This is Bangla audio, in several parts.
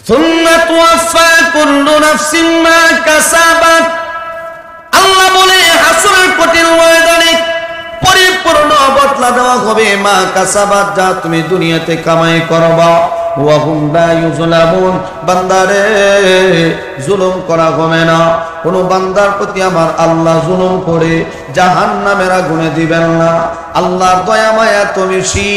সুম্মা তুওয়াফা কুল্লু নাফসিন মা কাসাবাত। আল্লাহ বলে হাসরের কঠিন ময়দানে পরিপূর্ণ বদলা দেওয়া হবে মা কাসাবাত, যা তুমি দুনিয়াতে কামাই করবা। ওয়া হুম লা ইউযলামুন, বান্দারে জুলুম করা হবে না। কোন বান্দার প্রতি আমার আল্লাহ জুলুম করে জাহান্নামের আগুনে দিবেন না। আল্লাহর দয়া মায়া তো বেশি।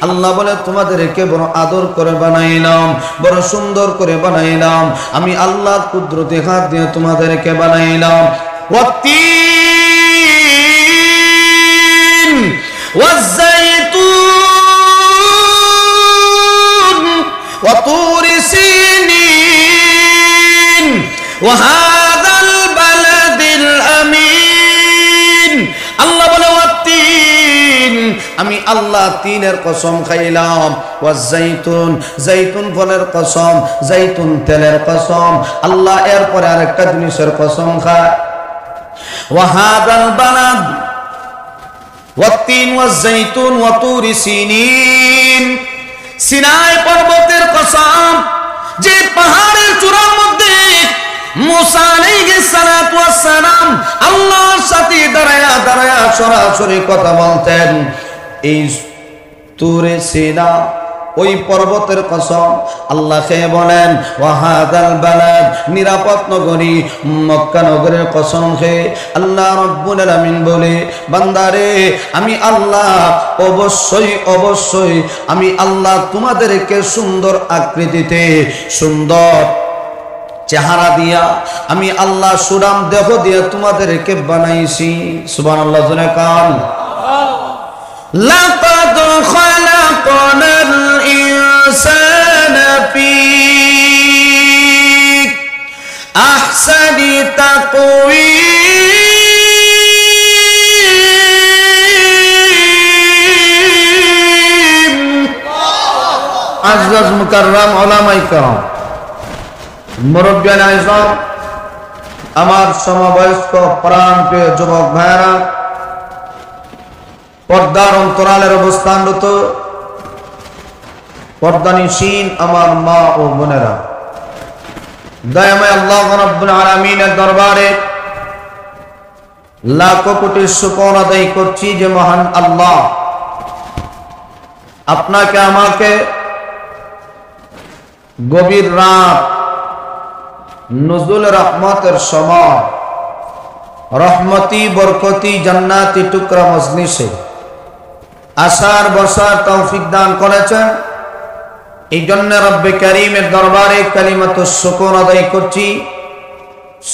আল্লাহ বলে তোমাদেরকে বড় আদর করে বানাইলাম, বড় সুন্দর করে বানাইলাম। আমি আল্লাহর কুদরতি হাত দিয়ে তোমাদেরকে বানাইলাম। ওয়াত্তিন ওয়াজ্জাইতুন ওয়া তুরি সিনিন ওয়া হাযাল বালাদিল আমিন। আল্লাহ বলে ওয়াত্তিন, আমি আল্লাহ তিনের কসম খাইলাম। ওয়াজ্জাইতুন, জাইতুন ফলের কসম, জাইতুন তেলের কসম। আল্লাহ এরপরে আরেকটা জিনিসের কসম খায়। ওয়া হাযাল বালাদ, ওয়াত্তিন ওয়াজ্জাইতুন ওয়া তুরি সিনিন, সিনাই পর্বতের কসম, যে পাহাড়ের চূড়ার মধ্যে মুসা আলাইহিস সালাতু ওয়াস সালাম আল্লাহর সাথে দাঁড়ায়া দাঁড়ায়া সরাসরি কথা বলতেন। এই তুরে সিনা, ওই পর্বতের কসম। আল্লাহ কে বলেন ওয়া হাযাল বালাদ, নিরাপদ নগরী মক্কা নগরের কসম খেয়ে আল্লাহ রাব্বুল আলামিন বলে, বান্দারে আমি আল্লাহ অবশ্যই অবশ্যই আমি আল্লাহ তোমাদেরকে সুন্দর আকৃতিতে, সুন্দর চেহারা দিয়া, আমি আল্লাহ সুরাম দেহ দিয়া তোমাদেরকে বানাইছি। সুবহানাল্লাহ জোরে কান। লাকাদ খালাকনাল ইনসানা ফি আহসানি তাকওয়িম। আযযাজ মুকাররম উলামায়ে কেরাম, মুরব্বিয়ান আযম, আমার সমবয়স্ক প্রাণপ্রিয় যুবক ভাইরা, পর্দার অন্তরালের অবস্থানরত পর্দানিসীন আমার মা ও বোনেরা, দয়াময় আল্লাহ রাব্বুল আলামিনের দরবারে লাখো কোটি শুকর আদায় করছি যে মহান আল্লাহ আপনাকে আমাকে গভীর রাত নুজুল রহমতের সময় রহমতি বরকতি জান্নাতি টুকরা মজলিসে আসার বসার তৌফিক দান করেছেন। এই জন্য রব্বে কারীমের দরবারে কালিমাতুশ শুকর আদায় করছি।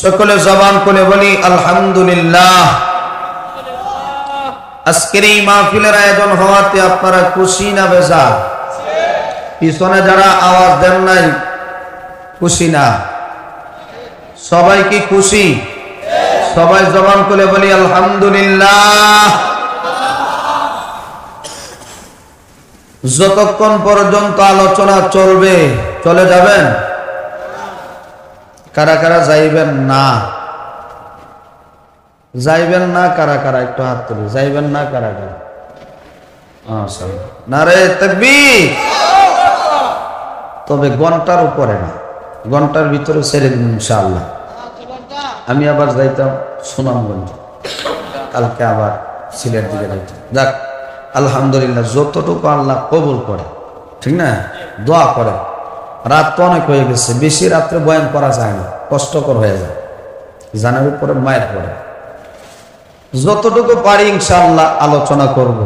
সকলে জবান করে বলি আলহামদুলিল্লাহ। আজকের এই মাহফিলের আয়োজন হওয়াতে আপনারা খুশি না বেজার? পিছনে যারা আওয়াজ দেন নাই খুশি না? সবাই কি খুশি? সবাই জবান করে বলি আলহামদুলিল্লাহ। যতক্ষণ পর্যন্ত আলোচনা চলবে চলে যাবেন? কারা কারা যাইবেন না? যাইবেন না কারা কারা? একটু হাত তুলি। যাইবেন না কারা কারা? নারে তাকবীর। তবে ঘন্টার উপরে না, ঘন্টার ভিতরে ছেড়ে দিন ইনশাআল্লাহ। আমি আবার যাইতাম সুনামগঞ্জ, কালকে আবার সিলেট দিকে যাইতাম। যাক আলহামদুলিল্লাহ, যতটুকু আল্লাহ কবুল করে, ঠিক না? দোয়া করে। রাত তো অনেক হয়ে গেছে, বেশি রাত্রে বয়ান করা যায় না, কষ্টকর হয়ে যায়, জানার উপরে মায়ের পড়ে। যতটুকু পারি ইনশাআল্লাহ আলোচনা করব।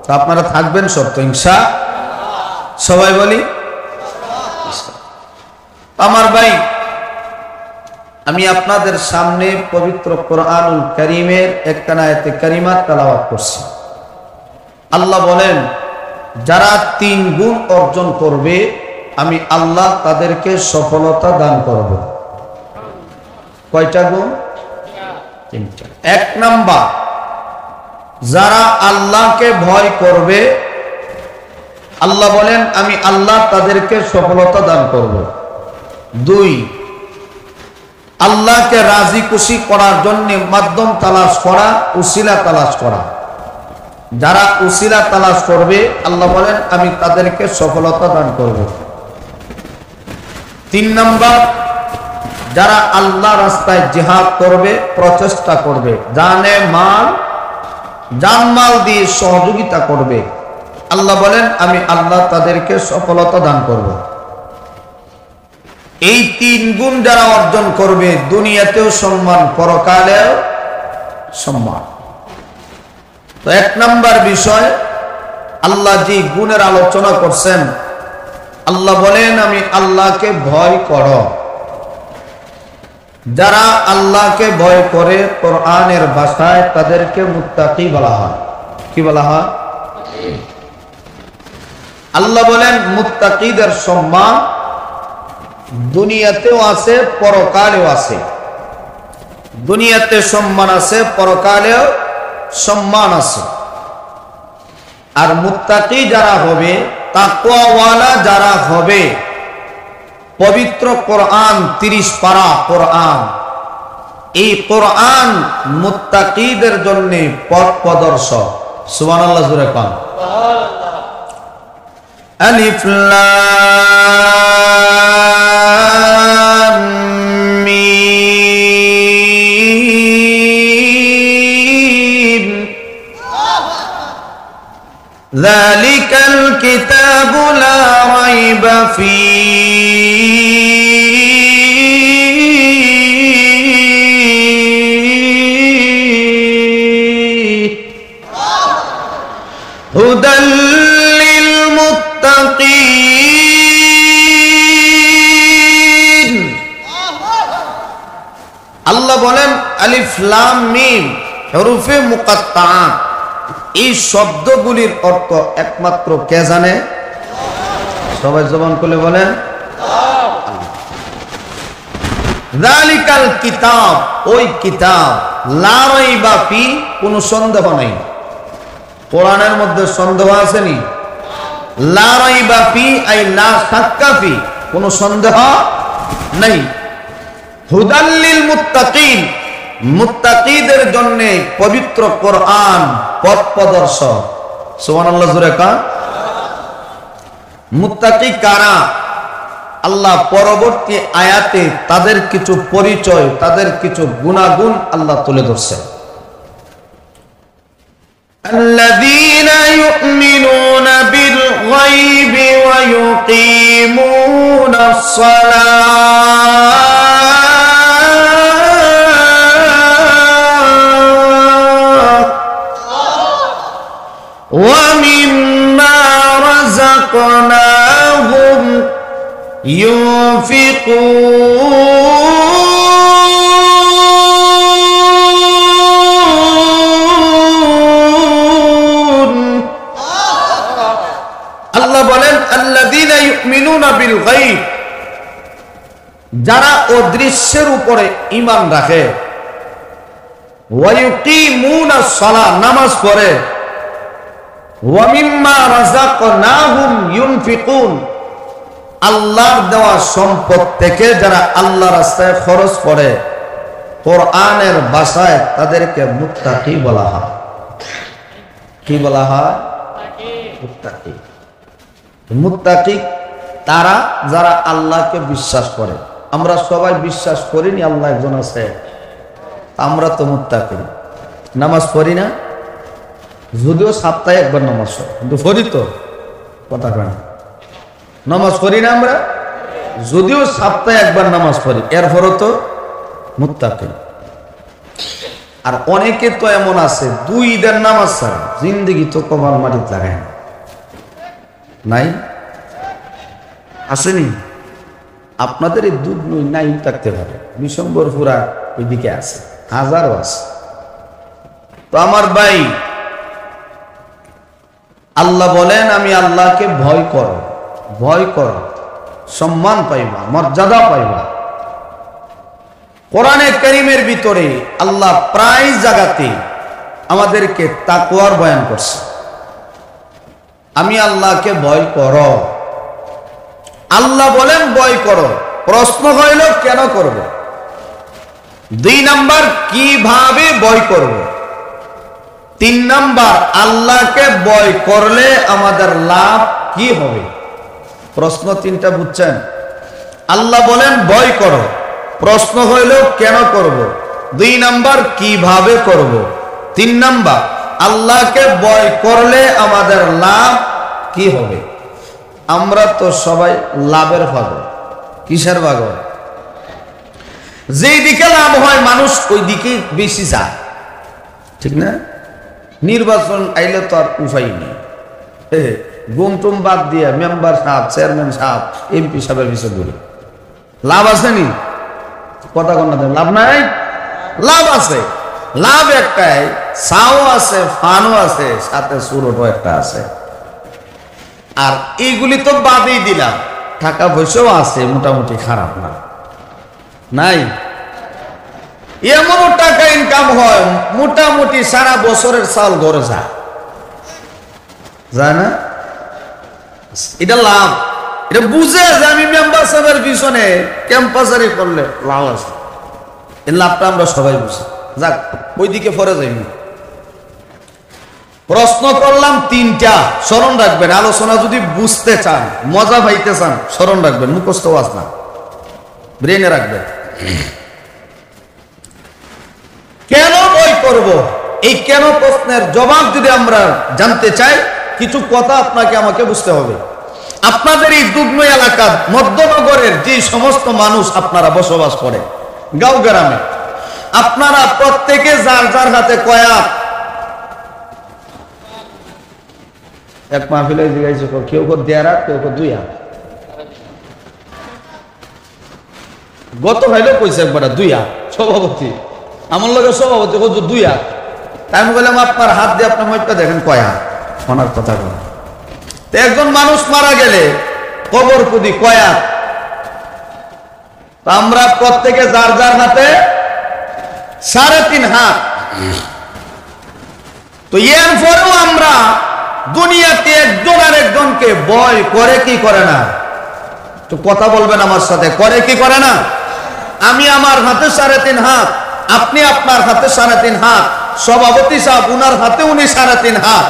তো আপনারা থাকবেন সত্য ইনশা? সবাই বলি আমার ভাই, আমি আপনাদের সামনে পবিত্র কোরআনুল কারীমের একটা আয়াতে কারিমা তেলাওয়াত করছি। আল্লাহ বলেন, যারা 3 গুণ অর্জন করবে আমি আল্লাহ তাদেরকে সফলতা দান করব। কয়টা গুণ? 3টা। 1 নাম্বার, যারা আল্লাহকে ভয় করবে আল্লাহ বলেন আমি আল্লাহ তাদেরকে সফলতা দান করব। 2, আল্লাহকে রাজি খুশি করার জন্য মাধ্যম তালাশ করা, উসিলা তালাশ করা। যারা উসিলা তালাশ করবে আল্লাহ বলেন আমি তাদেরকে সফলতা দান করব। তিন নাম্বার, যারা আল্লাহ রাস্তায় জিহাদ করবে, প্রচেষ্টা করবে, জানমাল দিয়ে সহযোগিতা করবে, আল্লাহ বলেন আমি আল্লাহ তাদেরকে সফলতা দান করব। এই তিন গুণ যারা অর্জন করবে, দুনিয়াতেও সম্মান, পরকালেও সম্মান। তো এক নাম্বার বিষয়, আল্লাহ যে গুণের আলোচনা করছেন, আল্লাহ বলেন আমি আল্লাহকে ভয় করো। যারা আল্লাহকে ভয় করে, কোরআনের ভাষায় তাদেরকে মুত্তাকি বলা হয়। কি বলা হয়? আল্লাহ বলেন মুত্তাকিদের সম্মান দুনিয়াতেও আছে, পরকালেও আছে। দুনিয়াতে সম্মান আছে, পরকালেও সম্মান আছে। আর মুত্তাকি যারা হবে, তাকওয়াওয়ালা যারা হবে, পবিত্র কোরআন 30 পারা কোরআন, এই কোরআন মুত্তাকিদের জন্য পথ প্রদর্শক। সুবহানাল্লাহ, জোরে কোন। আলিফ লাম মিম, যালিকাল কিতাবু লা রাইবা ফীহি হুদাল লিল মুত্তাকিন। আল্লাহ বলেন আলিফ লাম মিম হরফে মুকাত্তাআত, এই শব্দগুলির অর্থ একমাত্র কে জানে? সবাই জবান খুলে বলেন যালিকাল কিতাব, ওই কিতাব, লা রাইবা ফি, কোনো সন্দেহ নাই। কোরআনের মধ্যে সন্দেহ আসেনি। লা রাইবা ফি আই লা শাক্কা ফি, কোনো সন্দেহ নাই। হুদাল লিল মুত্তাকিন, মুত্তাকিদের জন্য পবিত্র কোরআন পথ প্রদর্শক। সুবহানাল্লাহ, জোরে কা। মুত্তাকি কারা? আল্লাহ পরবর্তী আয়াতে তাদের কিছু পরিচয়, তাদের কিছু গুণাগুণ আল্লাহ তুলে ধরছেন। الذين يؤمنون بالغيب ويقيمون الصلاة ومما رزقناهم ينفقون। আল্লাহ বলেন আল্লাযীনা ইউমিনুনা বিল গায়ব, যারা অদৃশ্যের উপরে ঈমান রাখে, ওয়া ইউকিমুনাস সালাহ, নামাজ পড়ে, ওয়া মিম্মা রাযাকনাহুম ইউনফিকুন, আল্লাহর দেওয়া সম্পদ থেকে যারা আল্লাহর রাস্তায় খরচ করে, কোরআনের ভাষায় তাদেরকে মুত্তাকি বলা হয়। কি বলা হয়? মুত্তাকি। মুত্তাকি তারা যারা আল্লাহকে বিশ্বাস করে। আমরা সবাই বিশ্বাস করিনি আল্লাহ একজন আছে, আমরা তো মুত্তাকি। নামাজ পড়ি না, যদিও সপ্তাহে একবার নামাজ পড়ি, কিন্তু পড়ি তো, কথা কেন? নামাজ পড়ি না আমরা, যদিও সপ্তাহে একবার নামাজ পড়ি, এরপরও তো মুত্তাকি। আর অনেকে তো এমন আছে 2 ঈদের নামাজ ছাড়া জিন্দেগি তো কপাল মাটিতে লাগায় না। নাই? আসেনি? আপনাদের এই দুধ নাই থাকতে পারে, বিশম্বরপুরা ওইদিকে আছে, হাজারও আছে। তো আমার ভাই, আল্লাহ বলেন আমি আল্লাহকে ভয় করো, ভয় করো, সম্মান পাইবা, মর্যাদা পাইবা। কোরআনে কারীমের ভিতরে আল্লাহ প্রায় জায়গাতে আমাদেরকে তাকওয়ার বয়ান করছে। আমি আল্লাহকে ভয় করো, আল্লাহ বলেন ভয় করো। প্রশ্ন হইল কেন করব? 2 নাম্বার, কিভাবে ভয় করব? 3 নাম্বার, আল্লাহকে ভয় করলে আমাদের লাভ কি হবে? প্রশ্ন 3টা বুঝছেন? আল্লাহ বলেন ভয় করো। প্রশ্ন হইল কেন করব? 2 নাম্বার কিভাবে করব? 3 নাম্বার আল্লাহকে ভয় করলে আমাদের লাভ কি হবে? আমরা তো সবাই লাভের পাগল। কিসের পাগল? যেই দিকে লাভ হয় মানুষ ওই দিকে বেশি যায়, ঠিক না? নির্বাচন আইলে তো আর উপায় নেই, গুমটুম বাদ দিয়ে মেম্বার সাহেব, চেয়ারম্যান সাহেব, এমপি সাহেবের বিষয় ঘুরে লাভ আছে নি? কথা কন্যা লাভ নাই? লাভ আছে। লাভ একটাই, সাও আছে, ফানও আছে, সাথে সুরটও একটা আছে। আর এইগুলি তো বাদই দিলাম, টাকা পয়সাও আছে, মোটামুটি খারাপ না, নাই? এমনও টাকা ইনকাম হয় মোটামুটি সারা বছরের চাল ঘরে যায় না? এটা লাভ। এটা বুঝে যে আমি মেম্বার সাহেবের পিছনে ক্যাম্পাসারি করলে লাভ আছে, এই লাভটা আমরা সবাই বুঝি। যাক, ওইদিকে পরে যাইনি। প্রশ্ন করলাম 3টা, স্মরণ রাখবেন। আলোচনা যদি বুঝতে চান, মজা পাইতে চান, স্মরণ রাখবেন, মুখস্থ ওয়াজ না, ব্রেনে রাখবেন। কেন ভয় করব? এই কেন প্রশ্নের জবাব যদি আমরা জানতে চাই, কিছু কথা আপনাকে আমাকে বুঝতে হবে। আপনাদের এই দুগ্ন এলাকার মধ্যনগরের যে সমস্ত মানুষ আপনারা বসবাস করে, গাঁও গ্রামে, আপনারা প্রত্যেকে যার যার হাতে কয়াত। এক মাহফিলে জিজ্ঞাসা কর, কেউ কেউ 1.5 হাত, কেউ কেউ 2 হাত। গত ভাইলেও কইছে একবার 2 হাত, সভাপতি আমার লোকের সভাপতি 2 হাত। তাই আমি বললাম আপনার হাত দিয়ে আপনার মইটা দেখেন কয় হাত, ওনার কথা বলেন। একজন মানুষ মারা গেলে কবর পুদি কয় হাত? আমরা প্রত্যেকে যার যার হাতে 3.5 হাত। তো এর পরেও আমরা দুনিয়াতে একজন আর একজনকে ভয় করে কি করে না? তো কথা বলবেন আমার সাথে, করে কি করে না? আমি আমার হাতে 3.5 হাত, আপনি আপনার হাতে 3.5 হাত, সভাপতি সাহেব উনার হাতে উনি 3.5 হাত।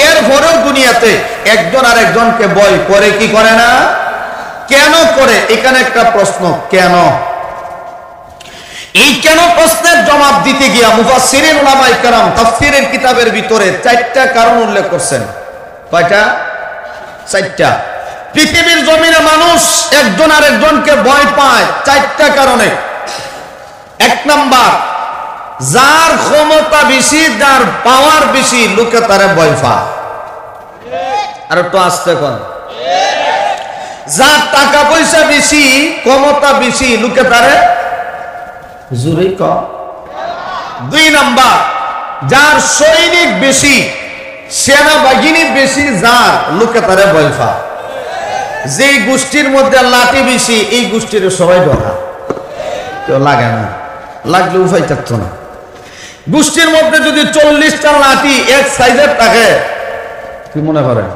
এর পরেও দুনিয়াতে একজন আর একজনকে ভয় করে কি করে না? কেন করে? এখানে একটা প্রশ্ন, কেন? এই কেন প্রশ্নের জবাব দিতে গিয়া মুফাসসিরিন উলামায়ে কেরাম তাফসীরের কিতাবের ভিতরে 4টা কারণ উল্লেখ করছেন। কয়টা? 4টা। পৃথিবীর জমিনে মানুষ একজন আর একজনকে ভয় পায় 4টা কারণে। 1 নাম্বার, যার ক্ষমতা বেশি, যার পাওয়ার বেশি, লোকে তারে ভয় পায়। আর একটু আস্তে কোন। যার টাকা পয়সা বেশি, ক্ষমতা বেশি, লোকে তারে জোরে কম। 2 নাম্বার, যার সৈনিক বেশি, সেনাবাহিনী বেশি, যার, লোকে তারে ভয় পায়। যেই গোষ্ঠীর মধ্যে লাঠি বেশি, এই গোষ্ঠীর সবাই ডরা, কেউ লাগে না, লাগলে উপায় থাকতো না। গোষ্ঠীর মধ্যে যদি 40টা লাঠি এক সাইজের থাকে, কি মনে করেন?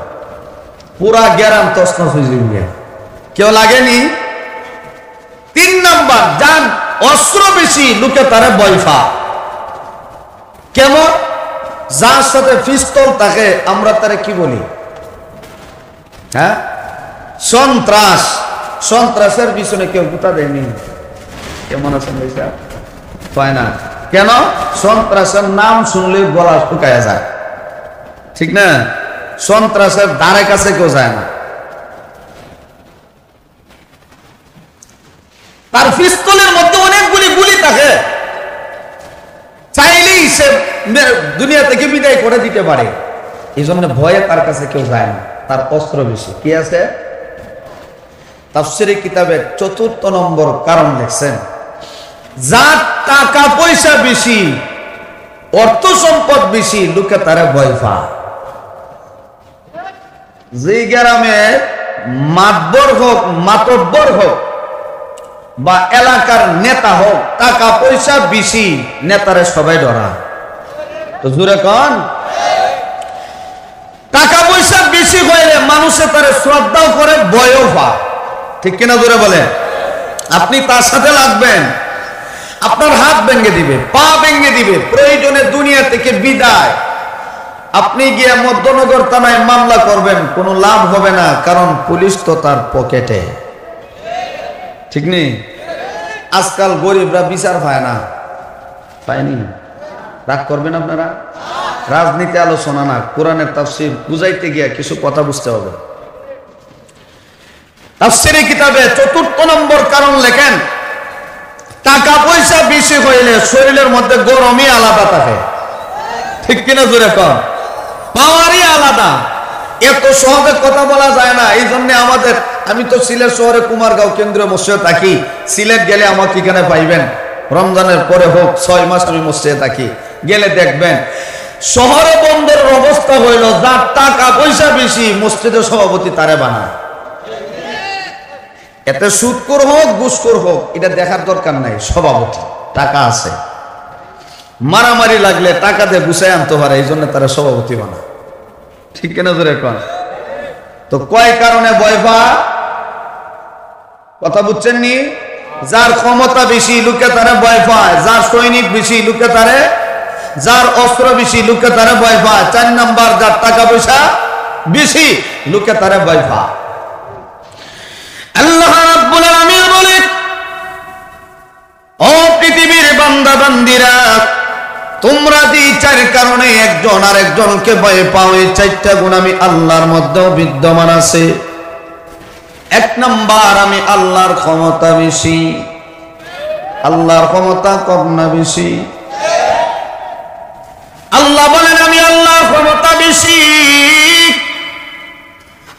পুরা গ্রাম তছনছ হয়ে যাবে, কেউ লাগেনি। 3 নাম্বার, যার অস্ত্র বেশি, লোকে তারে ভয় পায়। কেমন? যার সাথে পিস্তল থাকে, আমরা তারে কি বলি? হ্যাঁ, সন্ত্রাস। সন্ত্রাসের পিছনে কেউ গুতা দেয়নি, কেমন আছেন ভাইসা? হয় না। কেন? সন্ত্রাসের নাম শুনলে গলা শুকায় যায়, ঠিক না? সন্ত্রাসের ধারে কাছে কেউ যায় না। তার পিস্তলের মধ্যে অনেকগুলি গুলি থাকে, চাইলেই সে দুনিয়া থেকে বিদায় করে দিতে পারে। এই জন্য ভয়ে তার কাছে কেউ যায় না, তার অস্ত্র বেশি। কি আছে? তাফসীরের কিতাবের 4র্থ নম্বর কারণ লিখছেন, যার টাকা পয়সা বেশি, অর্থ সম্পদ বেশি, লোকে তারা ভয় পায়। যে গ্রামে মাতবর হোক, মাতব্বর হোক, বা এলাকার নেতা হোক, টাকা পয়সা বেশি, নেতারে সবাই ডরা। তো জোরে কন। টাকা পয়সা বেশি হইলে মানুষে তারে শ্রদ্ধাও করে, ভয়ও পায়, ঠিক কিনা? জোরে বলে। আপনি তার সাথে লাগবেন, আপনার হাত ভেঙে দিবে, পা ভেঙে দিবে, প্রয়োজনে দুনিয়া থেকে বিদায়। আপনি গিয়ে মধ্যনগর থানায় মামলা করবেন, কোনো লাভ হবে না, কারণ পুলিশ তো তার পকেটে, ঠিক নেই? আজকাল গরিবরা বিচার পায় না, পায়নি? রাগ করবেন আপনারা? রাজনীতি আলোচনা না, কোরআনের তাফসীর বুঝাইতে গিয়া কিছু কথা বুঝতে হবে। তাফসীরে কিতাবে 4 নম্বর কারণ লেখেন, টাকা পয়সা বেশি হইলে শরীরের মধ্যে গরমই আলাদা থাকে। ঠিক কিনা জোরে কন? পাওয়ারই আলাদা। এত সহজে কথা বলা যায় না। এই জন্য আমাদের, আমি তো সিলেট শহরে কুমারগাঁও কেন্দ্রীয় মসজিদে থাকি। সিলেট গেলে আমাকে এখানে পাইবেন, রমজানের পরে হোক 6 মাস আমি মসজিদে থাকি। গেলে দেখবেন শহরে বন্দরের অবস্থা হইল, যার টাকা পয়সা বেশি মসজিদের সভাপতি তারে বানায়। এতে সুদখোর হোক ঘুষখোর হোক এটা দেখার দরকার নাই, সভাপতি টাকা আছে, মারামারি লাগলে টাকা দিয়ে গুছাই আনতে পারে, এই জন্য তারা সভাপতি বানায়। ঠিক কিনা জোরে কন? তো কয় কারণে ভয় পায়? কথা বুঝছেন নি? যার ক্ষমতা বেশি লোকে তারে ভয় পায়, যার সৈনিক বেশি লোকে তারে, যার অস্ত্র বেশি লোকে তারে ভয় পায়। 4 নাম্বার, যার টাকা পয়সা বেশি লোকে তারে ভয় পায়। আল্লাহ রাব্বুল আলামিন বলেন, ও পৃথিবীর বান্দা বান্দিরা, তোমরা যে 4 কারণে একজন আরেকজনকে ভয় পাও, এই 4টা গুণ আমি আল্লাহর মধ্যেও বিদ্যমান আছে। 1 নাম্বার, আমি আল্লাহর ক্ষমতা বেশি। আল্লাহর ক্ষমতা কম না বেশি? আল্লাহ বলেন আমি আল্লাহর ক্ষমতা বেশি।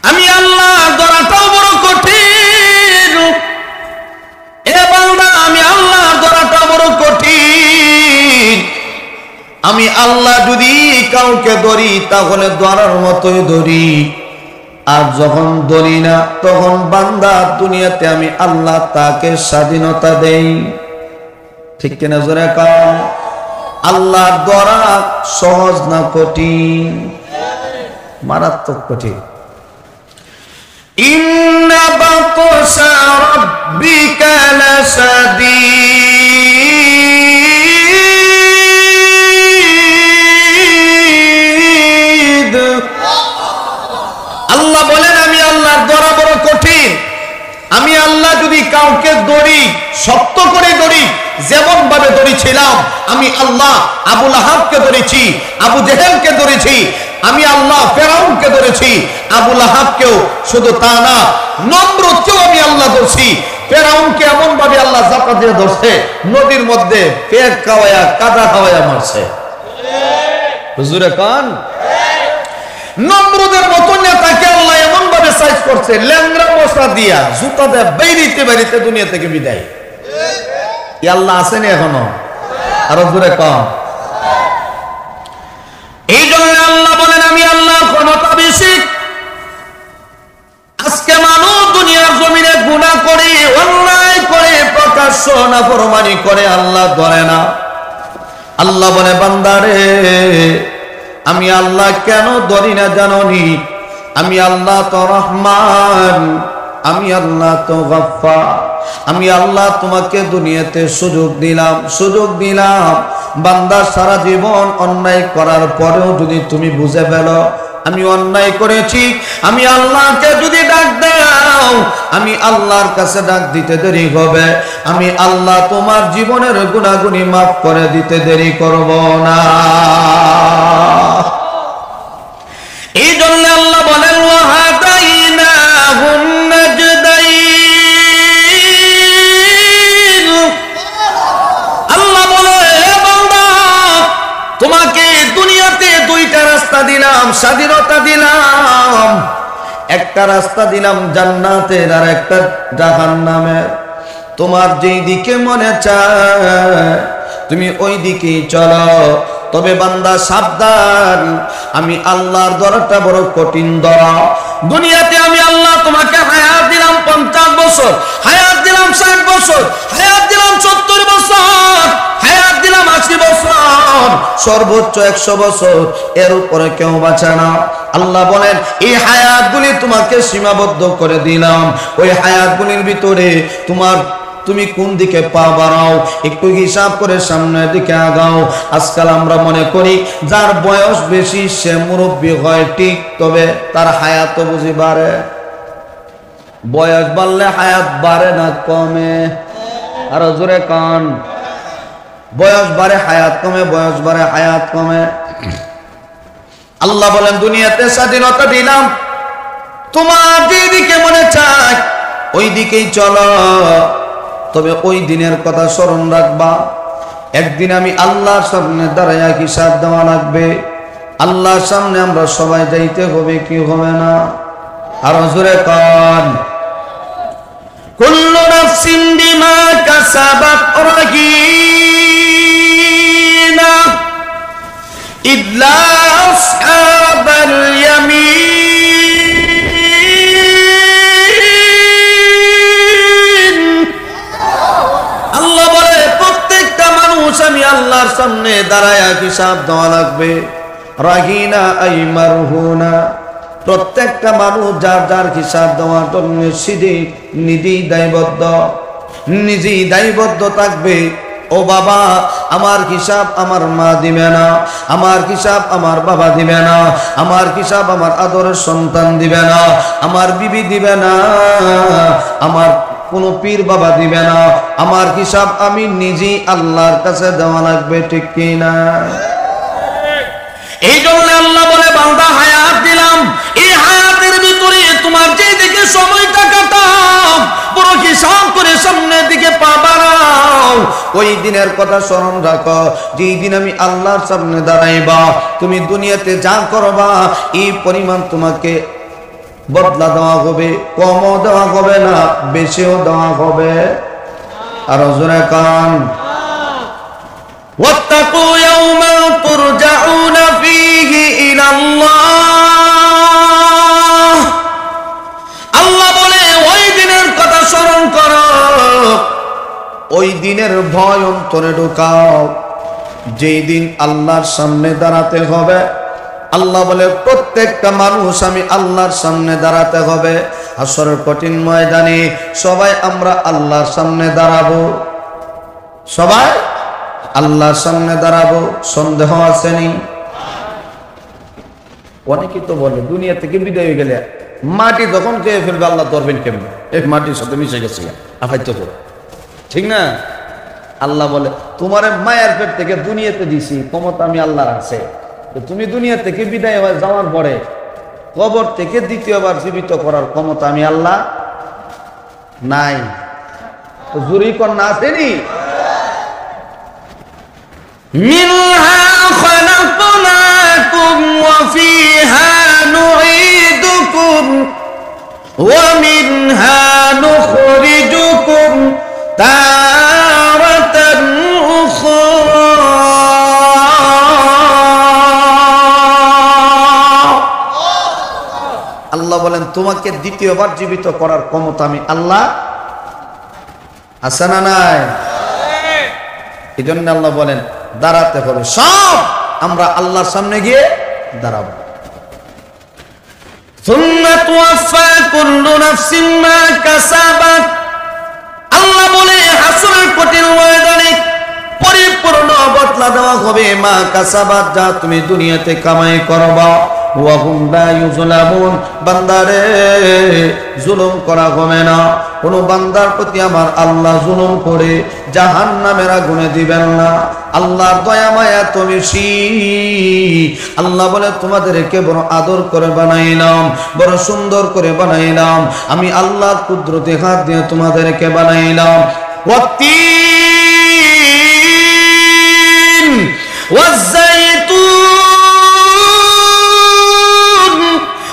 আমি আল্লাহ ধরাটাও বড় কঠিন। এ বান্দা, আমি আল্লাহ ধরাটা বড় কঠিন। আমি আল্লাহ যদি কাউকে ধরি তাহলে ধরার মতোই ধরি, আর যখন ধরি না তখন বান্দা দুনিয়াতে আমি আল্লাহ তাকে স্বাধীনতা দেই। ঠিক কিনা জোরে কও? আল্লাহ ধরা সহজ না কঠিন? মারাত্মক কঠিন। ইন্না বাতশা রাব্বিকা লাশাদীদ। আল্লাহ বলেন আমি আল্লাহর ধরা বড় কঠিন। আমি আল্লাহ যদি কাউকে ধরি, শক্ত করে ধরি, যেমন ভাবে ধরেছিলাম আমি আল্লাহ আবু লাহাবকে ধরেছি, আবু জেহেলকে ধরেছি, আমি আল্লাহ ফেরাউনকে ধরেছি, আবু লাহাবকেও। শুধু তা না, নমরুদকেও আমি আল্লাহ ধরছি। ফেরাউনকে এমন ভাবে আল্লাহ চাপা দিয়ে ধরছে, নদীর মধ্যে পেট খাওয়ায়া কাদা খাওয়ায়া মারছে। হুজুরে কান, নমরুদের মতো নেতাকে আল্লাহ এমন ভাবে সাইজ করছে, ল্যাংরা মশলা দিয়া জুতা দিয়ে বেরিতে বেরিতে দুনিয়া থেকে বিদায়। আল্লাহ আসেনি এখনো? আরো জোরে কম। এই জন্য আল্লাহ বলেন আমি আল্লাহ ক্ষমতা বেশি। আজকে মানুষ দুনিয়ার জমিনে গুনাহ করে, অন্যায় করে, প্রকাশ্য নাফরমানি করে, আল্লাহ ধরে না। আল্লাহ বলে বান্দারে আমি আল্লাহ কেন ধরি না জানোনি? আমি আল্লাহ তো রহমান, আমি আল্লাহ তো গফফার। আমি আল্লাহ তোমাকে দুনিয়াতে সুযোগ দিলাম। বান্দা সারা জীবন অন্যায় করার পরেও যদি তুমি বুঝে ফেলো আমি অন্যায় করেছি, আমি আল্লাহকে যদি ডাক দাও, আমি আল্লাহর কাছে ডাক দিতে দেরি হবে, আমি আল্লাহ তোমার জীবনের গুনাহগুনি মাফ করে দিতে দেরি করব না। এই জন্য আল্লাহ বলেন ওয়াহাদাইনাহুন নাজদাইন। আল্লাহ বলে হে বান্দা, তোমাকে দুনিয়াতে 2টা রাস্তা দিলাম, স্বাধীনতা দিলাম। একটা রাস্তা দিলাম জান্নাতের, আর একটা জাহান্নামের। তোমার যেই দিকে মনে চায় তুমি ওই দিকেই চলো। তবে বান্দা সাবধান, আমি আল্লাহর ধরাটা বড় কঠিন ধরা। দুনিয়াতে আমি আল্লাহ তোমাকে হায়াত দিলাম 50 বছর, হায়াত দিলাম 60 বছর, হায়াত দিলাম 70 বছর, হায়াত দিলাম 80 বছর, সর্বোচ্চ 100 বছর, এর উপরে কেউ বাঁচে না। আল্লাহ বলেন এই হায়াতগুলি তোমাকে সীমাবদ্ধ করে দিলাম। ওই হায়াতগুলির ভিতরে তুমি কোন দিকে পা বাড়াও, একটু হিসাব করে সামনের দিকে আগাও। আজকাল আমরা মনে করি যার বয়স বেশি সে মুরব্বী হয়, ঠিক, তবে তার হায়াত বুঝি বাড়ে। বয়স বাড়লে হায়াত বাড়ে না কমে? আরো জোরে কান। বয়স বাড়ে হায়াত কমে, বয়স বাড়ে হায়াত কমে। আল্লাহ বলেন দুনিয়াতে স্বাধীনতা দিলাম, তোমার যেদিকে মনে চায় ওই দিকেই চলো, তবে ওই দিনের কথা স্মরণ রাখবা। একদিন আমি আল্লাহর সামনে দাঁড়াইয়া হিসাব দেওয়া লাগবে। আল্লাহর সামনে আমরা সবাই যাইতে হবে, কি হবে না? আরো জোরে কান। কুল্লু নাফসিন বিমা কাসাবাত রাহিনা ইল্লা আসহাবাল ইয়ামিন। আল্লাহ বলে প্রত্যেকটা মানুষ আমি আল্লাহর সামনে দাঁড়ায়া হিসাব দেওয়া লাগবে। রাহিনা আই মারহুনা, প্রত্যেকটা মানুষ যার যার হিসাব দেওয়ার জন্য নিজেই দায়বদ্ধ থাকবে। ও বাবা, আমার হিসাব আমার মা দিবে না, আমার হিসাব আমার বাবা দিবে না, আমার হিসাব আমার আদরের সন্তান দিবে না, আমার বিবি দিবে না, আমার কোন পীর বাবা দিবে না। আমার হিসাব আমি নিজেই আল্লাহর কাছে দেওয়া লাগবে, ঠিক কি না? এই জন্য আল্লাহ বলে বান্দা হায়াত দিলাম, এই হায়াতের ভিতরে তোমার যে দিকে সময়টা কাটাও বড় হিসাব করে সামনের দিকে পা বাড়াও। ওই দিনের কথা স্মরণ রাখো, যেই দিন আমি আল্লাহর সামনে দাঁড়াইবা, তুমি দুনিয়াতে যা করবা এই পরিমাণ তোমাকে বদলা দেওয়া হবে, কমও দেওয়া হবে না, বেশিও দেওয়া হবে। আর জোরে কান। واتقوا يوما ترجعون فيه إلى الله। আল্লাহ বলে ওই দিনের কথা স্মরণ করো, ওই দিনের ভয় অন্তরে ঢুকাও, যেই দিন আল্লাহর সামনে দাঁড়াতে হবে। আল্লাহ বলে প্রত্যেকটা মানুষ আমি আল্লাহর সামনে দাঁড়াতে হবে। হাসরের কঠিন ময়দানে সবাই আমরা আল্লাহর সামনে দাঁড়াবো, সবাই আল্লাহর সামনে দাঁড়াবো। সন্দেহ আসেনি? অনেকেই তো বলে দুনিয়া থেকে বিদায় হয়ে গেলে মাটি যখন খেয়ে ফেলবে আল্লাহ ধরবেন কেমন? এই মাটির সাথে মিশে গেছে, আফাইতে করো, ঠিক না? আল্লাহ বলে তোমার মায়ের পেট থেকে দুনিয়াতে দিছি, ক্ষমতা আমি আল্লাহর আছে। তো তুমি দুনিয়া থেকে বিদায় হয়ে যাওয়ার পরে কবর থেকে দ্বিতীয়বার জীবিত করার ক্ষমতা আমি আল্লাহ নাই। তো জুরি কন্যা আসেনি? মিনহা খালাকনাকুম ওয়া ফিহা নুঈদুকুম ওয়া মিনহা নুখরিজুকুম তারাতান উখরা। আল্লাহ বলেন তোমাকে দ্বিতীয়বার জীবিত করার ক্ষমতা আমি আল্লাহ আছে না নাই? এই জন্য আল্লাহ বলেন দাঁড়াতে হবে, সব আমরা আল্লাহর সামনে গিয়ে দাঁড়াবো। সুম্মা তুওয়াফা কুল্লু নাফসিন মা কাসাবাত। আল্লাহ বলে হাসরের কঠিন ময়দানে পরিপূর্ণ বদলা দেওয়া হবে মা কাসাবাত, যা তুমি দুনিয়াতে কামাই করবা। ওয়া হুম লা ইউযলামুন, বান্দারে জুলুম করা হবে না। কোন বান্দার প্রতি আমার আল্লাহ জুলুম করে জাহান্নামের আগুনে দিবেন না। আল্লাহর দয়া মায়া তো বেশি। আল্লাহ বলে তোমাদেরকে বড় আদর করে বানাইলাম, বড় সুন্দর করে বানাইলাম। আমি আল্লাহর কুদরতে হাত দিয়ে তোমাদেরকে বানাইলাম। ওয়াত্তিন ওয়াজ্জাইতুন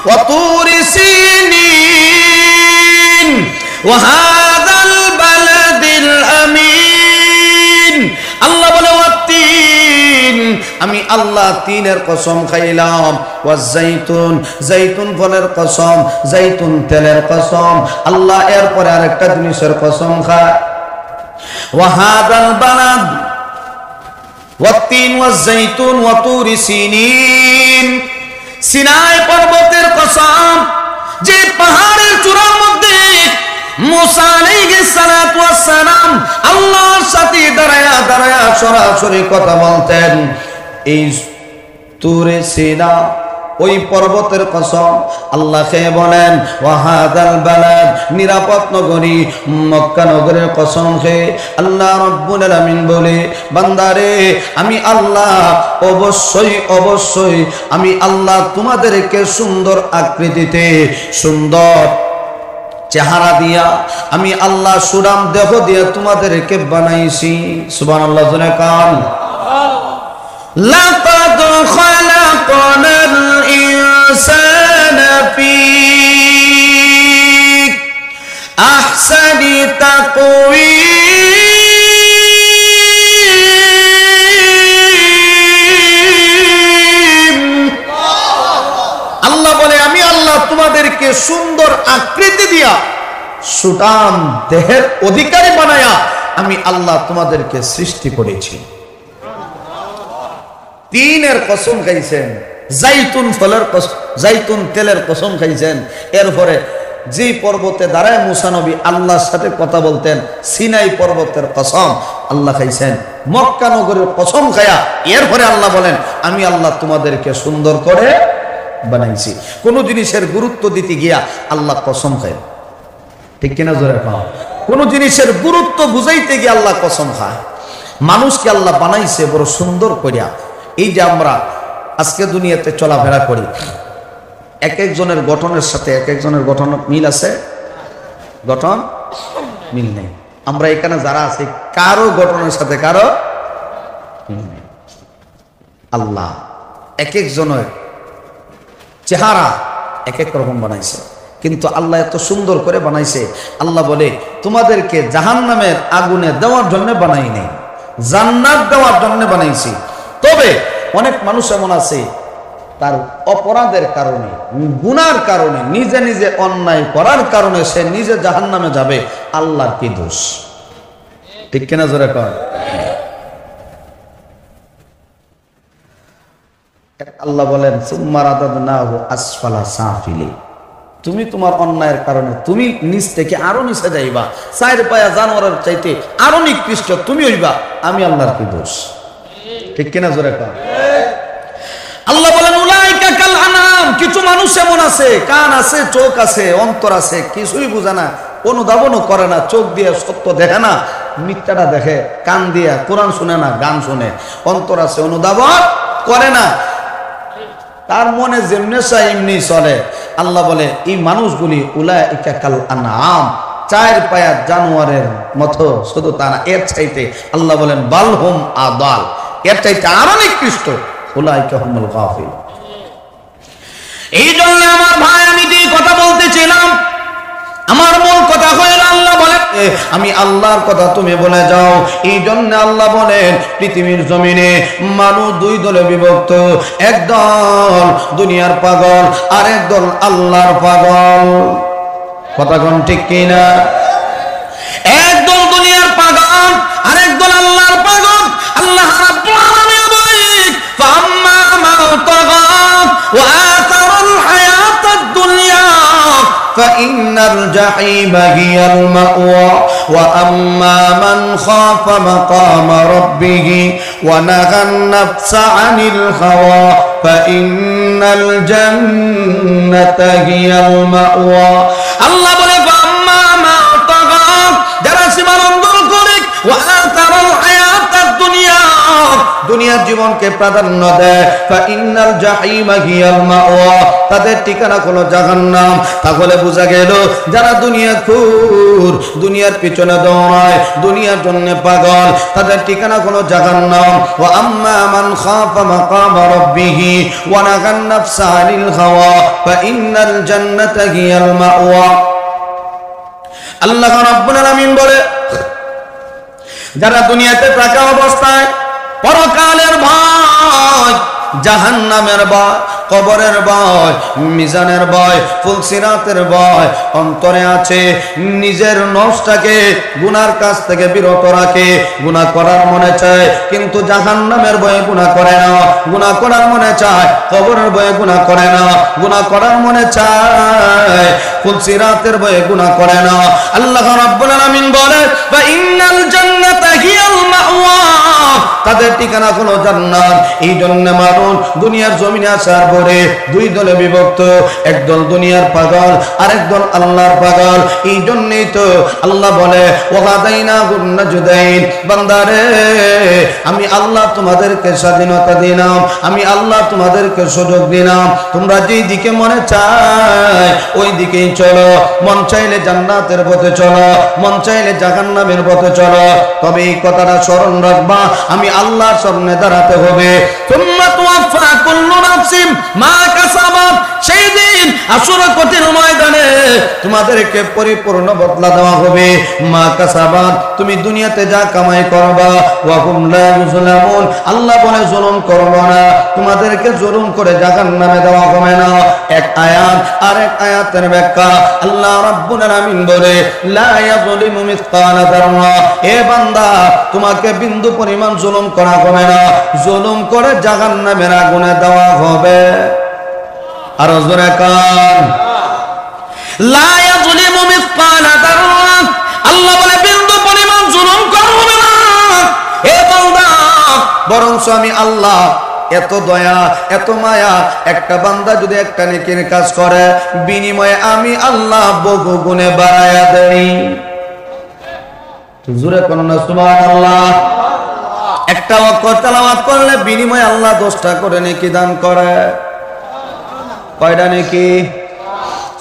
ওয়া তুরি সিনিন ওয়া হাযাল বালাদিল আমিন। আল্লাহ বলে ওয়াত্তিন, আমি আল্লাহ তিনের কসম খাইলাম। ওয়াজ্জাইতুন, জাইতুন ফলের কসম, জাইতুন তেলের কসম। আল্লাহ এরপরে আরেকটা জিনিসের কসম খায়। ওয়া হাযাল বালাদ ওয়াত্তিন ওয়াজ্জাইতুন ওয়া তুরি সিনিন, সিনাই পর্বতের কসম, যে পাহাড়ের চূড়ার মধ্যে মুসা আলাইহিস সালাতু ওয়াস সালাম আল্লাহর সাথে দাঁড়ায়া দাঁড়ায়া সরাসরি কথা বলতেন। এই তুরে সিনা ওই পর্বতের কসম। আল্লাহ খেয়ে বলেন ওয়াহাদাল বালাদ, নিরাপদ নগরী মক্কা নগরের কসম খেয়ে আল্লাহ রাব্বুল আলামিন বলে, বান্দারে আমি আল্লাহ অবশ্যই আমি আল্লাহ তোমাদেরকে সুন্দর আকৃতিতে, সুন্দর চেহারা দিয়া, আমি আল্লাহ সুরাম দেহ দিয়া তোমাদেরকে বানাইছি। সুবহানাল্লাহ জোরে কান। লাকাদ খালাকনাল ইনসানা ফি আহসানি তাকওয়িম। আল্লাহ বলে আমি আল্লাহ তোমাদেরকে সুন্দর আকৃতি দিয়া, সুঠাম দেহের অধিকারী বানায়া আমি আল্লাহ তোমাদেরকে সৃষ্টি করেছি। তিনের কসম খাইছেন, জাইতুন ফলের কসম, জাইতুন তেলের কসম খাইছেন। এরপরে যে পর্বতে দাঁড়ায় মুসা নবী আল্লাহর সাথে কথা বলতেন, সিনাই পর্বতের কসম আল্লাহ খাইছেন। মক্কা নগরের কসম খায়া এরপরে আল্লাহ বলেন আমি আল্লাহ তোমাদেরকে সুন্দর করে বানাইছি। কোন জিনিসের গুরুত্ব দিতে গিয়া আল্লাহ কসম খায়, ঠিক কিনা জোরে পাও? কোন জিনিসের গুরুত্ব বুঝাইতে গিয়ে আল্লাহ কসম খায়। মানুষকে আল্লাহ বানাইছে বড় সুন্দর করিয়া। এই যে আমরা আজকে দুনিয়াতে চলাফেরা করি, এক একজনের গঠনের সাথে এক একজনের গঠন মিল আছে, গঠন মিল নেই। আমরা এখানে যারা আছি কারো গঠনের সাথে কারো মিল নেই। আল্লাহ এক একজনের চেহারা এক এক রকম বানাইছে, কিন্তু আল্লাহ এত সুন্দর করে বানাইছে। আল্লাহ বলে তোমাদেরকে জাহান্নামের আগুনে দেওয়ার জন্য বানাই নেই, জান্নাত দেওয়ার জন্য বানাইছি। তবে অনেক মানুষ এমন আছে তার অপরাধের কারণে, গুনার কারণে, নিজে নিজে অন্যায় করার কারণে সে নিজে জাহান্নামে যাবে। আল্লাহর কি দোষ? ঠিক কিনা জোরে কর। আল্লাহ বলেন সুম্মা রাদাদনাহু আসফালা সাফিলি, তুমি তোমার অন্যায়ের কারণে তুমি নিচ থেকে আরো নিচে যাইবা, চার পায়া জানোয়ারের চাইতে আরো নিকৃষ্ট তুমি হইবা। আমি আল্লাহর কি দোষ? ঠিক কিনা জোরে কর। আল্লাহ বলেন উলাইকা কাল আনাম, কিছু মানুষ এমন আছে কান আছে, চোখ আছে, অন্তর আছে, কিছুই বুঝে না, অনুধাবনও করে না, চোখ দিয়ে সত্য দেখে না, মিথ্যাটা দেখে, কান দিয়ে কোরআন শুনে না, গান শুনে, অন্তর আছে অনুধাবন করে না, তার মনে যেমনি চায় এমনি চলে। আল্লাহ বলে এই মানুষগুলি উলাইকা কাল আনাম, চার পায়া জানোয়ারের মতো। শুধু তা না, এর চাইতে আল্লাহ বলেন বালহুম আদাল, এর চাইতে আরো নিকৃষ্ট। উলাইকা হুমুল গাফিল। এই জন্য আমার ভাই আমি যে কথা বলতেছিলাম, আমার মূল কথা হইল আল্লাহ বলে আমি আল্লাহর কথা তুমি বলে যাও। এই জন্য আল্লাহ বলেন পৃথিবীর জমিনে মানুষ দুই দলে বিভক্ত, একদল দুনিয়ার পাগল আর একদল আল্লাহর পাগল। কথা কোন ঠিক কিনা? একদল দুনিয়ার পাগল আর একদল আল্লাহর পাগল। আল্লাহ রাব্বুল আলামিন বলেন ফাম্মা মান তাগা ওয়া আতারাল হায়াতাদ দুনিয়া فإن الجحيم هي المأوى وأما من خاف مقام ربه ونهى النفس عن الهوى فإن الجنة هي المأوى الله বলে فأما من طغى যারা সীমা লঙ্ঘন করে وآثر الحياة الدنيا দুনিয়ার জীবনকে প্রাধান্য দেয় ফাইনাল জাহিমা হিয়াল মাওয়া, তাদের ঠিকানা হলো জাহান্নাম। তাহলে বোঝা গেল যারা দুনিয়াখোর, দুনিয়ার পিছনে দৌড়ায়, দুনিয়ার জন্য পাগল, তাদের ঠিকানা হলো জাহান্নাম। ওয়া আম্মা মান খাফা মাকাম রাব্বিহি ওয়া নাহান নাফসা আনিল হাওয়া ফাইনাল জান্নাতা হিয়াল মাওয়া। আল্লাহ রাব্বুল আলামিন বলে যারা দুনিয়াতে থাকা অবস্থায় পরকালের ভয়, জাহান্নামের ভয়, কবরের ভয়, মিজানের ভয়, ফুলসিরাতের ভয় অন্তরে আছে, নিজের নফসটাকে গুনার কাছ থেকে বিরত রাখে, গুনাহ করার মনে চায় কিন্তু জাহান্নামের ভয়ে গুনাহ করে না, গুনাহ করার মনে চায় কবরের ভয়ে গুনাহ করে না, গুনাহ করার মনে চায় ফুলসিরাতের ভয়ে গুনাহ করে না। আল্লাহ রাব্বুল আলামিন বলে ফা ইন্নাল জান্নাতা হিয়াল মাওয়া, তাদের ঠিকানা হলো জান্নাত। এই জন্য মানুষ দুনিয়ার জমিনে আসার পরে দুই দলে বিভক্ত, একদল দুনিয়ার পাগল আর একদল আল্লাহর পাগল। এই জন্যই তো আল্লাহ বলে ওয়াদাইনাহুন নাজদাইন, বান্দারে আমি আল্লাহ তোমাদেরকে স্বাধীনতা দিলাম, আমি আল্লাহ তোমাদেরকে সুযোগ দিলাম, তোমরা যেই দিকে মনে চায় ওই দিকেই চলো। মন চাইলে জান্নাতের পথে চলো, মন চাইলে জাহান্নামের পথে চলো। তবে এই কথাটা স্মরণ রাখবা, আমি আল্লাহর সামনে দাঁড়াতে হবে। তুম্মা তুওয়াফা কুল্লু নাফসিন মা কাসাবাত, সেই দিন আসরের কঠিন ময়দানে তোমাদেরকে পরিপূর্ণ বদলা দেওয়া হবে। মা কাসাবাত, তুমি দুনিয়াতে যা কামাই করবা, ওয়া হুম লা ইউজলামুন, আল্লাহ বলে জুলুম করব না, তোমাদেরকে জুলুম করে জাহান্নামে দেওয়া হবে না। এক আয়াত আর এক আয়াতের ব্যাখ্যা, আল্লাহ রাব্বুল আলামিন বলে লা ইয়াযলিমু মিসকালা যাররা, এ বান্দা তোমাকে বিন্দু পরিমাণ জুলুম করা হবে না, জুলুম করে জাহান্নামের আগুনে দেওয়া হবে। আর জোরে কান, লা ইয়াযলিমু মিসকালা যাররা, আল্লাহ বলে বিন্দু পরিমাণ জুলুম করা হবে না। এ বান্দা, বরং আমি আল্লাহ এত দয়া এত মায়া, একটা বান্দা যদি একটা নেকির কাজ করে বিনিময়ে আমি আল্লাহ বহু গুণে বাড়ায়া দেই। জোরে কোন না সুবহানাল্লাহ। একটা ওয়াক্ত তেলাওয়াত করলে বিনিময়ে আল্লাহ 10টা করে নেকি দান করে। কয়টা নেকি?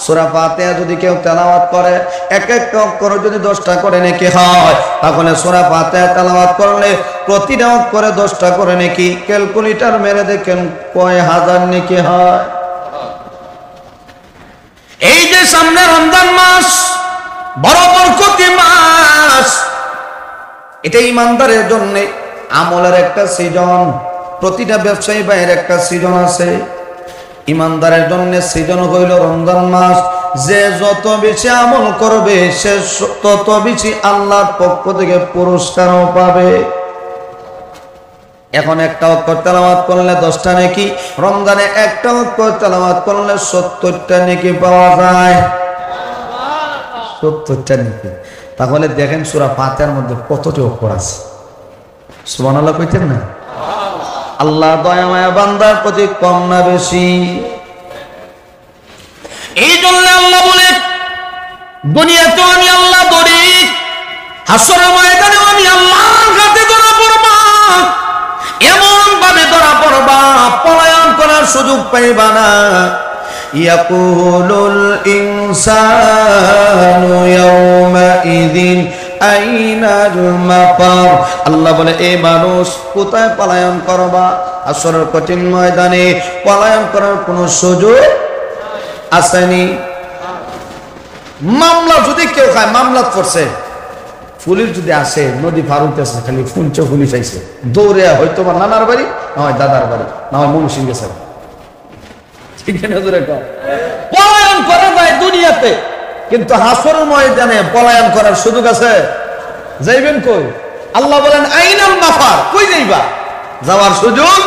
সূরা ফাতিহা যদি কেউ তেলাওয়াত করে, এক এক অক্ষরে যদি 10টা করে নেকি হয়, তাহলে সূরা ফাতিহা তেলাওয়াত করলে প্রতিটা অক্ষরে 10টা করে নেকি। ক্যালকুলেটর মেরে দেখেন কয় হাজার নেকি হয়। এই যে সামনে রমজান মাস, বড় বরকতি মাস, এটা ঈমানদারের জন্য আমলের একটা সিজন। প্রতিটা ব্যবসায়ী ভাইয়ের একটা সিজন আছে। ঈমানদারের জন্য সিজন হইল রমজান মাস। যে যত বেশি আমল করবে সে তত বেশি আল্লাহর পক্ষ থেকে পুরস্কারও পাবে। এখন একটা অক্ষর তেলাওয়াত করলে 10টা নেকি, রমজানে একটা অক্ষর তেলাওয়াত করলে 70টা নেকি পাওয়া যায়। 70টা নেকি। তাহলে দেখেন সূরা ফাতিহার মধ্যে কতটি অক্ষর আছে। সুবহানাল্লাহ কইতেন না? আল্লাহ দয়া মায়া বান্দার প্রতি কম না বেশি? এই জন্য আল্লাহ বলে দুনিয়াতে আমি আল্লাহ ধরি, হাসরের ময়দানে আমি আল্লাহর হাতে ধরা পড়বা। এমন ভাবে ধরা পড়বা পলায়ন করার সুযোগ পাইবা না। ইয়াকুলুল ইনসানু ইয়াওমাইযিন আইনাল মাফার, আল্লাহ বলে এই মানুষ কোথায় পলায়ন করবা? আসরের কঠিন ময়দানে পলায়ন করার কোনো সুযোগ আসেনি। মামলা যদি কেউ খায়, মামলা করছে, পুলিশ যদি আসে, নদী পার হইতেছে, খালি ফুলছে পুলিশ আইছে, দৌড়ে হয়তো বা নানার বাড়ি, না হয় দাদার বাড়ি, না হয় মনুসিং গেছে। ঠিক না? পলায়ন করা যায় দুনিয়াতে, কিন্তু হাসরের ময়দানে পলায়ন করার সুযোগ আছে? যাইবেন কই? আল্লাহ বলেন আইনাল মাফার, কই যাইবা? যাওয়ার সুযোগ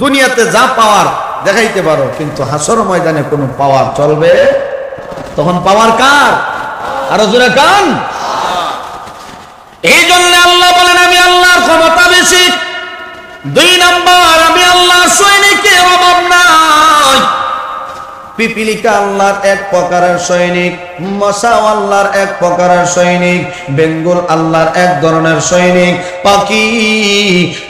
দুনিয়াতে যা পাওয়ার দেখাইতে পারো, কিন্তু হাসরের ময়দানে কোনো পাওয়ার চলবে? তখন পাওয়ার কার? আরো জোরে কান। এই জন্য আল্লাহ বলেন আমি আল্লাহর ক্ষমতা বেশি। 2 নাম্বার, আমি আল্লাহর সৈনিকের অভাব নাই। পিপিলিকা আল্লাহর এক প্রকারের সৈনিক, মশা আল্লাহর এক প্রকারের সৈনিক, বেঙ্গল আল্লাহর এক ধরনের সৈনিক, পাখি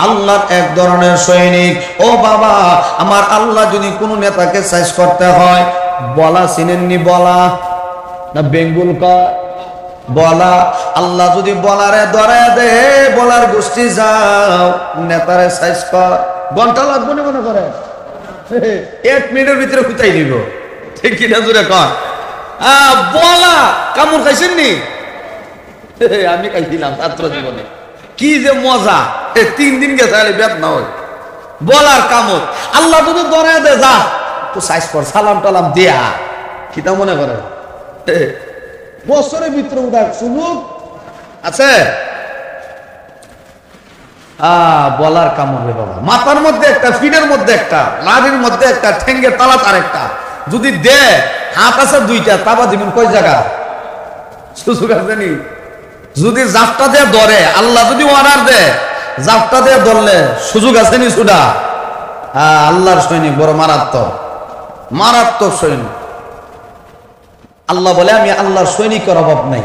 আল্লাহর এক ধরনের সৈনিক। ও বাবা, আমার আল্লাহ যদি কোনো নেতাকে সাইজ করতে হয়, বলা চিনেননি? বলা না বেঙ্গল কয় বলা। আল্লাহ যদি বলারে ধরে দে, বলার গোষ্ঠী যাও, নেতারে সাইজ কর, ঘন্টা লাগবে না মনে করে? 1 মিনিটের ভিতরে খুঁতাই দিব। ঠিক কিনা জোরে কর। বলা কামড় খাইছেন নি? আমি খাইছিলাম ছাত্র জীবনে, কি যে মজা। 3 দিন গেছে বেদ না হয় বলার কামড়। আল্লাহ যদি ধরে দে, যা তো সাইজ কর, সালাম টালাম দেয়া, কিতা মনে করে? বছরের ভিতরে উঠার সুযোগ আছে? বলার কামড় রে বাবা। মাথার মধ্যে একটা, ফিডের মধ্যে একটা, লাড়ির মধ্যে একটা, ঠেঙ্গের তালাত আর একটা। যদি দে, হাত আছে 2টা, তাবা দিবেন কয় জায়গা? সুযোগ আছে নি? যদি জাপটা দিয়ে ধরে, আল্লাহ যদি অর্ডার দেয়, জাপটা দিয়ে ধরলে সুযোগ আছে নি সুডা? হ্যাঁ, আল্লাহর সৈনিক বড় মারাত্মক, মারাত্মক সৈনিক। আল্লাহ বলে আমি আল্লাহর সৈনিকের অভাব নাই।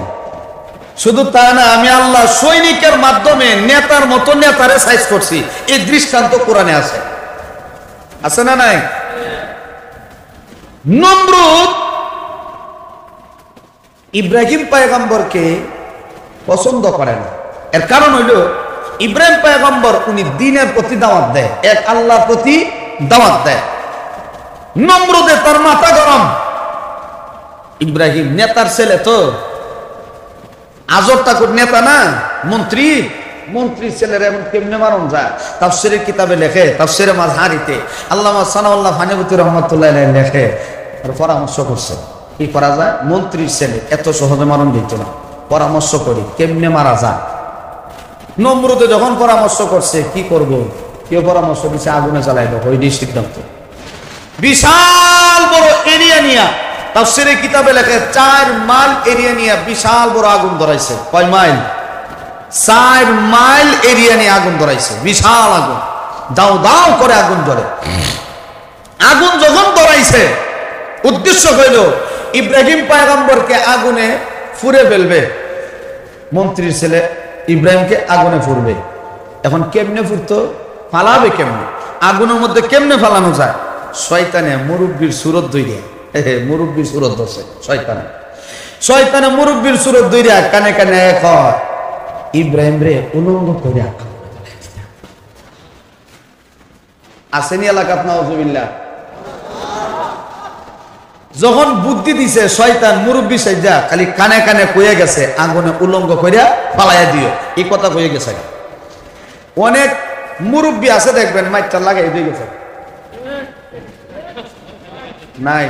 শুধু তা না, আমি আল্লাহ সৈনিকের মাধ্যমে নেতার মতো নেতারে সাইজ করছি। এই দৃষ্টান্ত কোরআনে আছে, আছে না নাই? নমরুদ ইব্রাহিম পয়গম্বরকে পছন্দ করে না। এর কারণ হইল ইব্রাহিম পয়গম্বর উনি দ্বীনের প্রতি দাওয়াত দেয়, এক আল্লাহর প্রতি দাওয়াত দেয়। নমরুদে তার মাথা গরম। ইব্রাহিম নেতার ছেলে তো, আজব তাকুর নেতা না, মন্ত্রী, মন্ত্রীর ছেলের এমন কেমনে মারণ যায়? তাফসীরের কিতাবে লেখে, তাফসীরে মাযহারিতে আল্লামা সানাউল্লাহ ফানিবতী রাহমাতুল্লাহ আলাইহি লেখে আর পরামর্শ করছে কি করা যায়। মন্ত্রীর ছেলে এত সহজে মারণ দিত না, পরামর্শ করি কেমনে মারা যায়। নমরুদে যখন পরামর্শ করছে কি করব, কেউ পরামর্শ দিচ্ছে আগুনে জ্বালাই দেবো, ওই সিদ্ধান্ত। বিশাল বড় এরিয়া নিয়া, তাফসীরে কিতাবে লেখে 4 মাইল এরিয়া নিয়ে বিশাল বড় আগুন ধরাইছে। কয় মাইল? 4 মাইল এরিয়া নিয়ে আগুন ধরাইছে, বিশাল আগুন, দাও দাও করে আগুন ধরে। আগুন যখন ধরাইছে, উদ্দেশ্য হইল ইব্রাহিম পয়গম্বরকে আগুনে ফুরে ফেলবে। মন্ত্রীর ছেলে ইব্রাহিমকে আগুনে ফুরবে। এখন কেমনে ফুরতো, ফালাবে কেমনে, আগুনের মধ্যে কেমনে ফালানো যায়? শয়তানে মুরব্বীর সুরত ধইরা, মুরব্বীর সুরত ধরছে শয়তানে, শয়তানে মুরব্বীর সুরত ধইরা কানে কানে কয় ইব্রাহিম রে উলঙ্গ করে আসেনি এলাকাত নাউজুবিল্লাহ। যখন বুদ্ধি দিছে শয়তান, মুরব্বী সাইজা খালি কানে কানে কয়ে গেছে আগুনে উলঙ্গ কইরা ফালাইয়া দিও, এই কথা কয়ে গেছে। অনেক মুরব্বী আছে দেখবেন মাইকটা লাগাই দিয়ে গেছে, নাই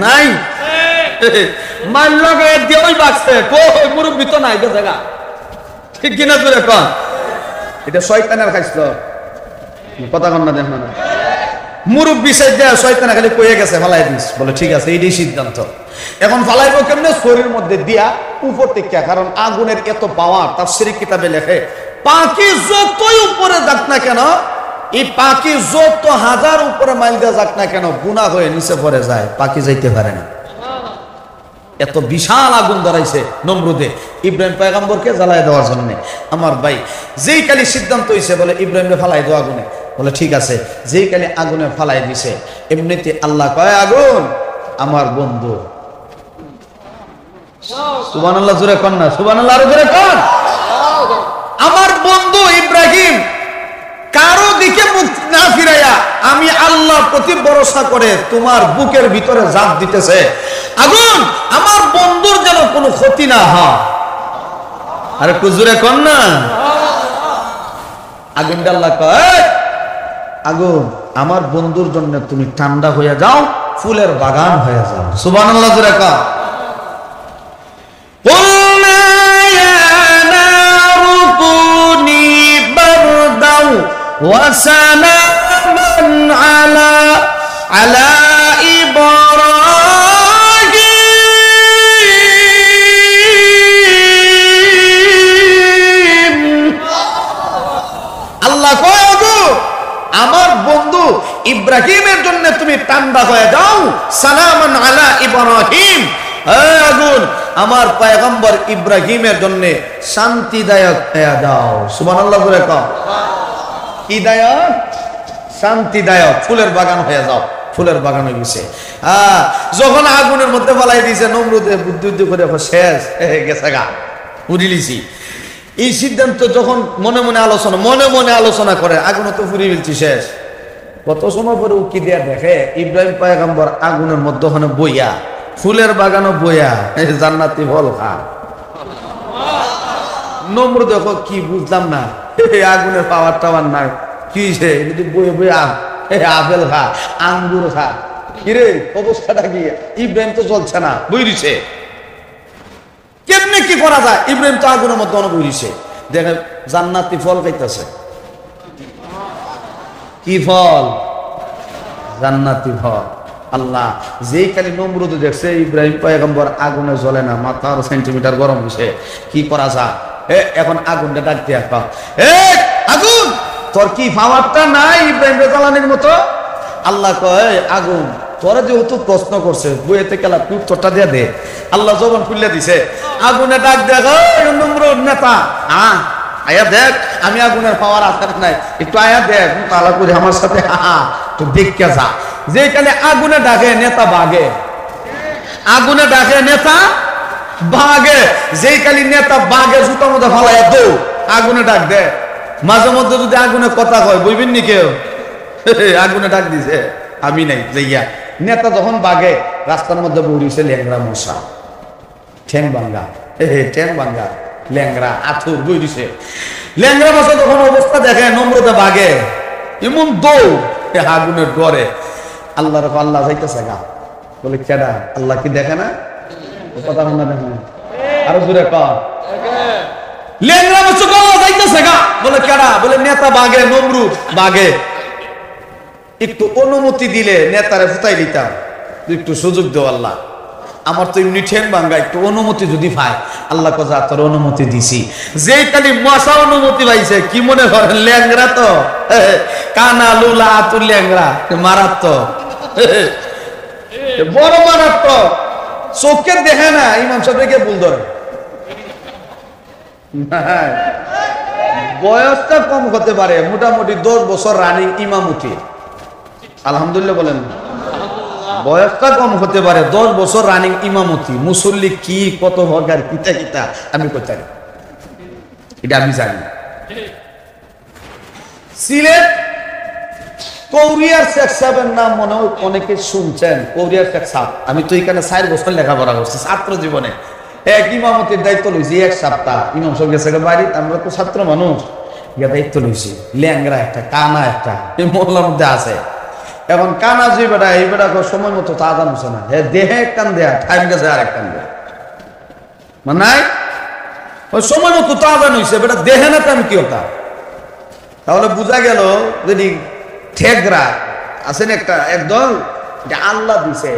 নাই মাইল লাগাই দিয়ে ওই বাঁচতে কই মুরব্বী তো নাই গেছে গা, ঠিক কিনা তুই কন? এটা শয়তানের খাইছিল কথা কন না, দেখ না মুরব্বী সাইজা শয়তানে খালি কয়ে গেছে ফালাই দিস, বলে ঠিক আছে এইটাই সিদ্ধান্ত। এখন ফালাইবো কেমনে? শরীরের মধ্যে দিয়া উপর থেকে, কারণ আগুনের এত পাওয়ার। তাফসীরে কিতাবে লেখে পাখি যতই উপরে যাক না কেন, এই পাখি যত হাজার উপরে মাইল দিয়ে যাক না কেন, গুনাহ হয়ে নিচে পড়ে যায়, পাখি যাইতে পারে না। এত বিশাল আগুন ধরাইছে নমরুদে ইব্রাহিম পয়গম্বরকে জ্বালাই দেওয়ার জন্য। আমার ভাই যেই কালি সিদ্ধান্ত হইছে বলে ইব্রাহিমকে ফালাই দেওয়া আগুনে, বলে ঠিক আছে। যেই কালি আগুনে ফালাই দিছে, এমনিতে আল্লাহ কয় আগুন আমার বন্ধু। সুবহানাল্লাহ জোরে কন না, সুবহানাল্লাহ আরো জোরে কন। আমার বন্ধু ইব্রাহিম কারো দিকে মুখ না ফিরাইয়া আমি আল্লাহর প্রতি ভরসা করে তোমার বুকের ভিতরে জাপ দিতেছে। আগুন আমার বন্ধুর যেন কোনো ক্ষতি না হয়। আরে একটু জোরে কন না। আগুন আল্লাহ কয় আগুন আমার বন্ধুর জন্য তুমি ঠান্ডা হয়ে যাও, ফুলের বাগান হয়ে যাও। সুবহানাল্লাহ জোরে কন। وسلاما على إبراهيم। আল্লাহ কয় গো আমার বন্ধু ইব্রাহিমের জন্য তুমি ঠান্ডা হয়ে যাও, সালামান আলা ইব্রাহিম। আগুন আমার পয়গম্বর ইব্রাহিমের জন্য শান্তিদায়ক হয়ে যাও। সুবহানাল্লাহ বলে কও কি দায়ক? শান্তিদায়ক, ফুলের বাগান হয়ে যাও। ফুলের বাগান হয়ে গেছে। যখন আগুনের মধ্যে ফেলাই দিয়েছে নমরুদে বুদ্ধি করে শেষ গেছে গা, উড়িলিছি। এই সিদ্ধান্ত যখন মনে মনে আলোচনা করে, আগুন তো ফুরিয়ে ফেলছি শেষ। কত সময় পরে উকি দিয়া দেখে ইব্রাহিম পয়গম্বর আগুনের মধ্যে ওখানে বইয়া, ফুলের বাগানও বইয়া জান্নাতি ফল খা। নমরুদ কি বুঝলাম না, আগুনের পাওয়ার টাওয়ার নাই, কি বইয়ে বইয়ে আপেল খা, আঙ্গুর খা। কিরে অবস্থাটা কি? ইব্রাহিম তো চলছে না, বইরিছে। কেমনে কি করা যায়? ইব্রাহিম তো আগুনের মধ্যে অনেক বইরিছে, দেখে জান্নাতি ফল খাইতেছে। কি ফল? জান্নাতি ফল। আল্লাহ যেই খালি নমরুদ দেখছে ইব্রাহিম পয়গম্বর আগুনে জ্বলে না, মাথা 4 সেন্টিমিটার গরম হয়েছে, কি করা যায়? এখন আগুনটা ডাক দিয়া আগুন, তোর কি পাওয়ারটা নাই ইব্রাহিম জ্বালানির মতো? আল্লাহ কয় আগুন তোরা যেহেতু প্রশ্ন করছে বইয়েতে গেলা তুই উত্তরটা দিয়ে দে। আল্লাহ জবান খুলে দিছে, আগুনে ডাক দেখ নমরুদ নেতা, আয়া দেখ আমি আগুনের পাওয়ার আছে নাই, একটু আয়া দেখ তালা করে আমার সাথে তো দেখে যা। যে কালে আগুনে ডাকে নেতা বাগে, আগুনে ডাকে নেতা বাগে, যেই কালি নেতা বাগে জুতার মধ্যে ফালাইয়া দৌ আগুনে ডাক দে। মাঝে মধ্যে যদি আগুনে কথা কয় বইবেন নি কেউ, আগুনে ডাক দিছে আমি নাই যাইয়া। নেতা যখন বাগে রাস্তার মধ্যে বউরিছে ল্যাংরা মশা, ঠ্যাং ভাঙ্গা, ঠ্যাং ভাঙ্গা ল্যাংরা আথুর বই দিছে। ল্যাংরা মশা যখন অবস্থা দেখে নম্রতা বাগে এমন দৌ আগুনের ডরে। আল্লাহ রকম আল্লাহ যাইতেছে গা, বলে কেডা? আল্লাহ কি দেখে না? কথা না দেখে না? আরো জোরে কর। ল্যাংরা মশা যাইতেছে গা, বলে কেডা? বলে নেতা বাগে, নমরুদ বাগে। একটু অনুমতি দিলে নেতারে ফুটাই দিতাম, একটু সুযোগ দেও আল্লাহ, আমার তো এমনি ঠেং ভাঙ্গা, একটু অনুমতি যদি পায়। আল্লাহ কজা তোর অনুমতি দিছি। যেই কালি মশা অনুমতি পাইছে, কি মনে করেন ল্যাংরা তো কানা লুলা আতুর ল্যাংরা, মারাত্মক, বড় মারাত্মক, চোখে দেখে না। ইমাম সাহেবকে ভুল ধরে, বয়সটা কম হতে পারে, মোটামুটি 10 বছর রানিং ইমামতি, আলহামদুলিল্লাহ বলেন। বয়সটা কম হতে পারে, 10 বছর রানিং ইমামতি, মুসল্লি কি কত হরকার কিতা কিতা আমি কোথায়, এটা আমি জানি। সিলেট কৌরিয়ার শেখ সাহেবের নাম মনে হয় অনেকে শুনছেন, কৌরিয়ার শেখ সাহেব। আমি তো এখানে 4 বছর লেখাপড়া করছি ছাত্র জীবনে। এক ইমামতির দায়িত্ব লইছি 1 সপ্তাহ, ইমাম সাহেব গেছে বাড়ি, আমরা তো ছাত্র মানুষ, গিয়ে দায়িত্ব লইছি। ল্যাংরা একটা, কানা একটা, এই মহল্লার মধ্যে আছে। এখন কানা যে বেটা, এই বেটা সময় মতো তা আদান হচ্ছে না, দেহে এক কান দেয়া, টাইম গেছে আর এক কান দেয়া, মানে নাই ওই সময় মতো তা আদান হয়েছে, বেটা দেহে না টাইম কি হতা। তাহলে বোঝা গেল যদি ঠেকরা আছেন একটা একদল, এটা আল্লাহ দিছে,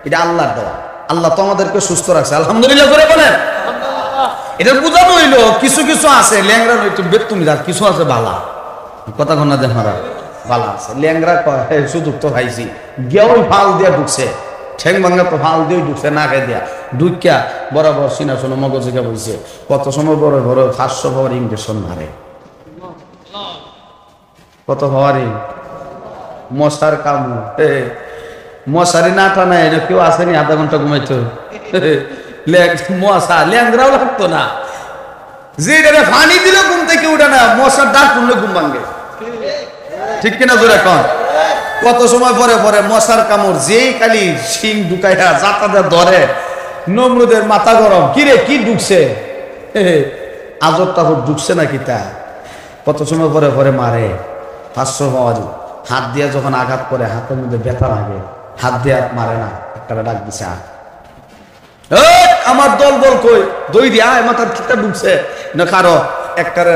এটা আল্লাহর দেওয়া। আল্লাহ তো আমাদেরকে সুস্থ রাখছে, আলহামদুলিল্লাহ করে বলেন। এটা বোঝানো হইলো কিছু কিছু আছে ল্যাংরা নয় তুমি যার, কিছু আছে বালা, কথা ঘনা দেন মারা বালা আছে। ল্যাংরা সুযোগ তো ভাইছি, গেও ফাল দিয়া ঢুকছে, ঠেং ভাঙ্গা তো ফাল দিয়ে ঢুকছে, না খাই দিয়া ঢুকিয়া বরাবর সিনাশন মগজে বইছে। কত সময় বড় বড় 500 পাওয়ার ইঞ্জেকশন মারে, কত পাওয়ারি মশার কামড়, মশারি না টানা এটা কেউ আসেনি আধা ঘন্টা ঘুমাইতো, মশা ল্যাংরাও লাগতো না, যে পানি দিলে ঘুম থেকে উঠে না, মশার ডাক শুনলে ঘুম ভাঙ্গে, ঠিক কিনা জোরে কন? কত সময় পরে পরে মশার কামড়, যেই খালি শিং ঢুকাইয়া যাতাতে ধরে, নমরুদের মাথা গরম, কিরে কি ঢুকছে, আজব টাজব ঢুকছে নাকি তা। কত সময় পরে পরে মারে, 500 পাওয়ারি হাত দিয়া যখন আঘাত করে হাতের মধ্যে ব্যথা লাগে, হাত দিয়ে মারে না, একটা ডাক দিছে আমার দল বল কই দই দিয়া মাথার খিতা ঢুকছে না, কারো একটার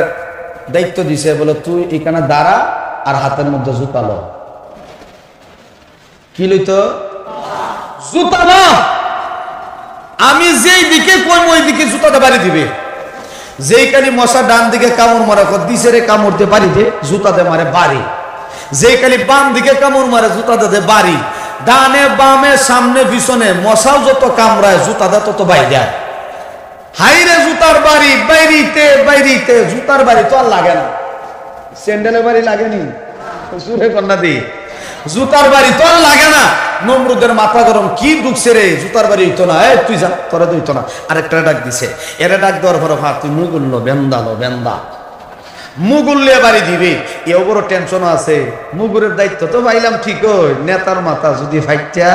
দায়িত্ব দিছে, বলে তুই এখানে দাঁড়া আর হাতের মধ্যে জুতা লো। কি লইতো? জুতা না, আমি যেই দিকে কই ওই দিকে জুতাটা বাড়ি দিবে। যেই কালি মশা ডান দিকে কামড় মারে, দিছে রে কামড় দিয়ে বাড়ি দে, জুতাতে মারে বাড়ি। যেই কালি বাম দিকে কামড় মারে, জুতাতে দে বাড়ি। ডানে বামে সামনে পিছনে মশাও যত কামড়ায়, জুতাটা তত বাড়ি দেয়। হাইরে জুতার বাড়ি, বাইরিতে বাইরিতে জুতার বাড়ি তো আর লাগে না, স্যান্ডেলের বাড়ি লাগেনি, সুরে কন্যা দি জুতার বাড়ি তো আর লাগে না। নমরুদের মাথা গরম, কি ঢুকছে রে, জুতার বাড়ি হইতো না, তুই যা, তোরা তো হইতো না। আরেকটা ডাক দিছে, এরা ডাক দেওয়ার পর তুই মুগুল্লো বেন্দালো বেন্দা, মুগুল্লে বাড়ি দিবি। এও বড় টেনশন আছে, মুগুরের দায়িত্ব তো পাইলাম ঠিক, নেতার মাথা যদি ফাইটা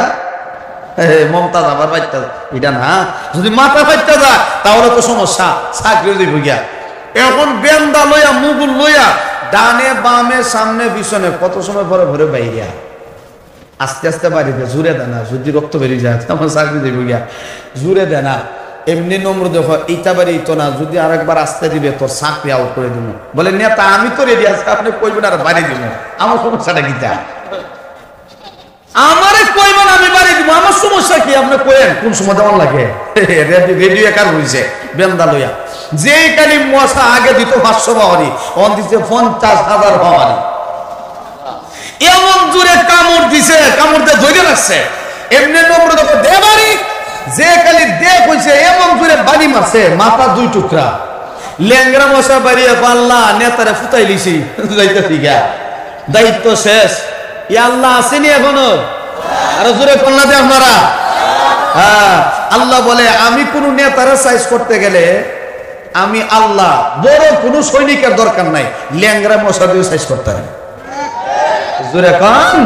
মমতাজ আবার ফাইটা, এটা না, যদি মাথা ফাইটা যা তাহলে তো সমস্যা, চাকরি দিব গিয়া। এখন বেন্দা লইয়া মুগুল লইয়া ডানে বামে সামনে পিছনে কত সময় পরে ভরে বাইরিয়া, আস্তে আস্তে বাড়িতে জুড়ে দেয় না, যদি রক্ত বেরিয়ে যায় আমার চাকরি দিব গিয়া, জুড়ে দেয় না। এমনি নম্র দেখো এইটা বাড়ি তো না, যদি আরেকবার আসতে দিবে তোর চাকরি আউট করে দিব। বলে নেতা আমি তো রেডি আছি, আপনি কইবেন আর বাড়ি দিব, আমার সমস্যাটা কিতা? আমারে কইবেন আমি বাড়ি দিব, আমার সমস্যা কি? আপনি কইেন কোন সময় দেওয়ার লাগে। রেডিও একার হইছে বেন্দা লইয়া, যে কালি মশা আগে দিত 500 বাওয়ারি, অন দিছে 50,000 বাওয়ারি। এমন জোরে কামড় দিছে, কামড় দিয়ে ধরে রাখছে, এমনি নম্বর দেখো দে বাড়ি, যে কালি দে কইছে এমন জোরে বাড়ি মারছে, মাথা 2 টুকরা। ল্যাংরা মশা বাড়িয়ে পাল্লা নেতারে ফুটাই লিছি, যাইতে ঠিক দায়িত্ব শেষ। আল্লাহ আসেনি এখনো? আরো জোরে কন্যা দে আপনারা। হ্যাঁ, আল্লাহ বলে আমি কোন নেতারা সাইজ করতে গেলে আমি আল্লাহ বড় কোন সৈনিকের দরকার নাই, ল্যাংরা মশা দিয়ে সাইজ করতে হয়। জোরে কন।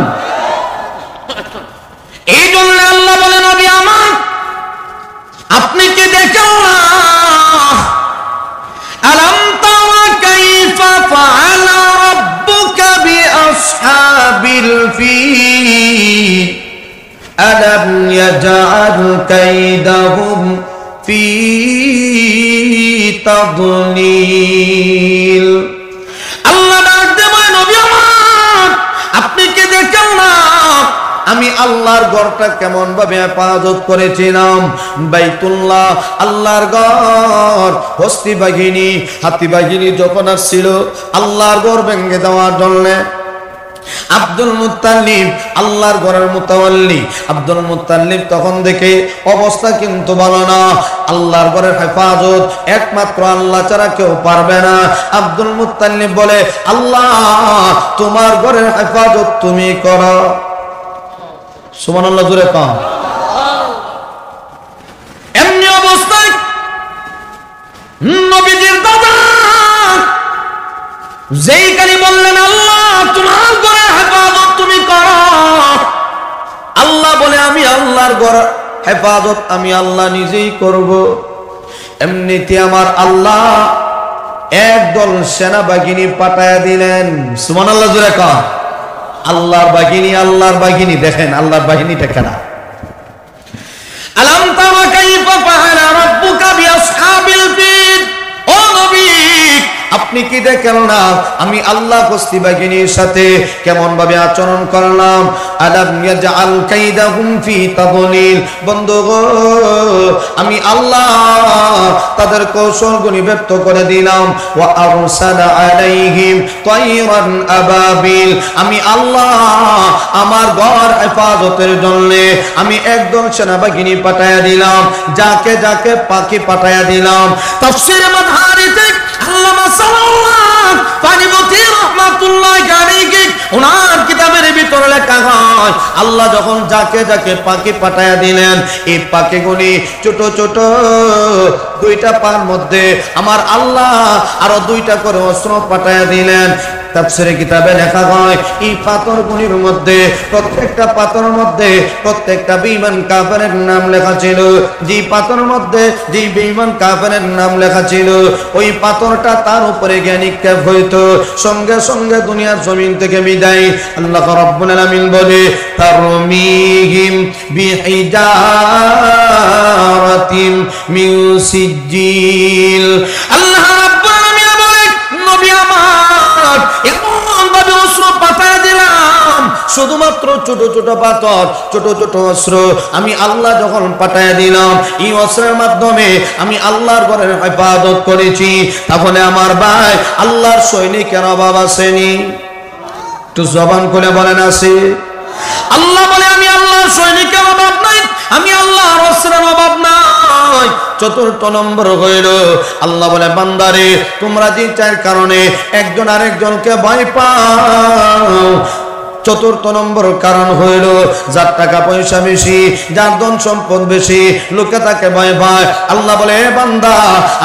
এই জন্য আল্লাহ বলে নবী আমার আপনি কি দেখেন না, আলাম তারা কাইফা ফাআলা রাব্বুকা বিআসহাবিল ফিল আলাম ইয়াজআল কাইদাহুম ফি তাদলিল। আল্লাহ ডাকতে বলে নবী আমার আপনি কি দেখেন না আমি আল্লাহর ঘরটা কেমন ভাবে হেফাজত করেছিলাম? বাইতুল্লাহ আল্লাহর ঘর, হস্তি বাহিনী হাতি বাহিনী যখন আসছিল আল্লাহর ঘর ভেঙে দেওয়ার জন্য, আব্দুল মুত্তালিব আল্লাহর ঘরের মুতাওয়াল্লি, আব্দুল মুত্তালিব তখন দেখে অবস্থা কিন্তু ভালো না, আল্লাহর ঘরের হেফাজত একমাত্র আল্লাহ ছাড়া কেউ পারবে না। আব্দুল মুত্তালিব বলে আল্লাহ তোমার ঘরের হেফাজত তুমি করো। সুবহানাল্লাহ জোরে কম। এমনি অবস্থায় নবীজির দাদা যেই কালি বললেন আল্লাহ তোমার ঘরের হেফাজত তুমি করো, আল্লাহ বলে আমি আল্লাহর ঘরের হেফাজত আমি আল্লাহ নিজেই করব। এমনিতে আমার আল্লাহ একদল সেনাবাহিনী পাঠায়া দিলেন। সুবহানাল্লাহ জোরে কম। আল্লাহর বাহিনী, আল্লাহর বাহিনী দেখেন আল্লাহর বাহিনীটা কেনা। আলাম তারা কাইফা ফাআলা রাব্বুকা বিআসহাবিল ফিল। ও নবী আপনি কি দেখেন না আমি আল্লাহ হস্তি বাহিনীর সাথে কেমন ভাবে আচরণ করলাম? আলাম ইয়াজআল কাইদাহুম ফি তাদলিল। বন্ধুগো আমি আল্লাহ তাদের কৌশলগুলি ব্যক্ত করে দিলাম। ওয়া আরসালা আলাইহিম তায়রান আবাবিল। আমি আল্লাহ আমার ঘর হেফাজতের জন্য আমি একদল সেনাবাহিনী পাঠায়া দিলাম, যাকে যাকে পাখি পাঠায়া দিলাম। তাফসীরে মাদারিতে আল্লামা সাল্লাল্লাহু ফানিবতি রাহমাতুল্লাহি আলাইহি ওনার কিতাবের ভিতরে লেখা হয় আল্লাহ যখন যাকে যাকে পাখি পাঠায়া দিলেন, এই পাখিগুলি ছোট ছোট 2টা পার মধ্যে আমার আল্লাহ আরো 2টা করে অস্ত্র পাঠায়া দিলেন। তাফসীরে কিতাবে লেখা হয় এই পাথরগুলির মধ্যে প্রত্যেকটা পাথরের মধ্যে প্রত্যেকটা বেঈমান কাফেরের নাম লেখা ছিল। যে পাথরের মধ্যে যে বেঈমান কাফেরের নাম লেখা ছিল ওই পাথরটা তার উপরে গিয়ে নিক্ষেপ হইতো, সঙ্গে সঙ্গে দুনিয়ার জমিন থেকে বিদায়। আল্লাহ রাব্বুল আলামিন বলে তারমিহিম বিহিজারাতিন মিন সিজ্জিল। আল্লাহ রাব্বুল আলামিন বলে নবী আমার এমন ভাবে অস্ত্র পাঠায় দিলাম, শুধুমাত্র ছোট ছোট পাথর ছোট ছোট অস্ত্র আমি আল্লাহ যখন পাঠায় দিলাম, এই অস্ত্রের মাধ্যমে আমি আল্লাহর ঘরের হেফাজত করেছি। তাহলে আমার ভাই আল্লাহর সৈনিকের অভাব আসেনি? একটু জবান করে বলেন আছে? আল্লাহ বলে আমি আল্লাহর সৈনিকের অভাব নাই, আমি আল্লাহর অস্ত্রের অভাব নাই। চতুর্থ নম্বর হইল আল্লাহ বলে বান্দারে তোমরা যে 4 কারণে একজন আরেকজনকে ভয় পাও, চতুর্থ নম্বর কারণ হইল যার টাকা পয়সা বেশি, যার ধন সম্পদ বেশি, লোকে তাকে ভয় পায়। আল্লাহ বলে হে বান্দা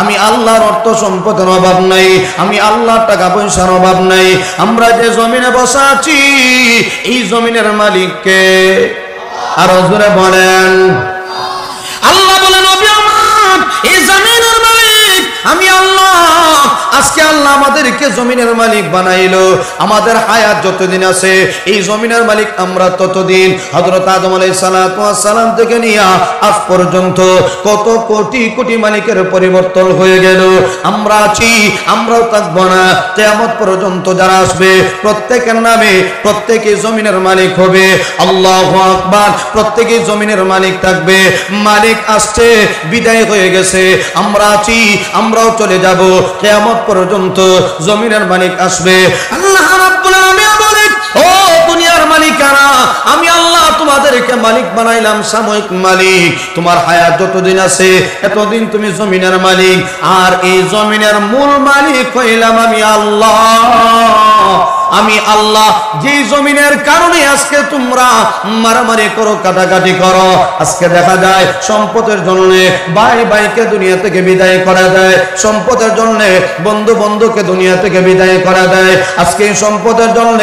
আমি আল্লাহর অর্থ সম্পদের অভাব নাই, আমি আল্লাহর টাকা পয়সার অভাব নাই। আমরা যে জমিনে বসা আছি এই জমিনের মালিককে আরো জোরে বলেন। আল্লাহ বলেন নবী আমার এই জমিনের মালিক আমি আল্লাহ। আজকে আল্লাহ আমাদেরকে আমাদেরকে জমিনের মালিক বানাইলো, আমাদের হায়াত যতদিন আছে এই জমিনের মালিক আমরা ততদিন। হযরত আদম আলাইহিস সালাতু ওয়াস সালাম থেকে নিয়ে আজ পর্যন্ত কত কোটি কোটি মালিকের পরিবর্তন হয়ে গেল। আমরা আছি, আমরাও থাকবো না, কিয়ামত পর্যন্ত যারা আসবে প্রত্যেকের নামে প্রত্যেকে জমিনের মালিক হবে। আল্লাহু আকবার। প্রত্যেকে জমিনের মালিক থাকবে। মালিক আসছে, বিদায় হয়ে গেছে, আমরা আছি, আমরাও চলে যাব, কিয়ামত পর্যন্ত জমিনের মালিক আসবে। আল্লাহ রাব্বুল আলামিন বলেন, ও দুনিয়ার মালিকারা, আমি আল্লাহ তোমাদেরকে মালিক বানাইলাম, সাময়িক মালিক। তোমার হায়াত যতদিন আছে এতদিন তুমি জমিনের মালিক, আর এই জমিনের মূল মালিক হইলাম আমি আল্লাহ। আমি আল্লাহ, যে জমিনের কারণে আজকে তোমরা মারামারি করো, কাটাকাটি করো। আজকে দেখা যায় সম্পদের জন্য ভাই ভাইকে দুনিয়া থেকে বিদায় করা দেয়, সম্পদের জন্য বন্ধু বন্ধুকে দুনিয়া থেকে বিদায় করা দেয়। আজকে সম্পদের জন্য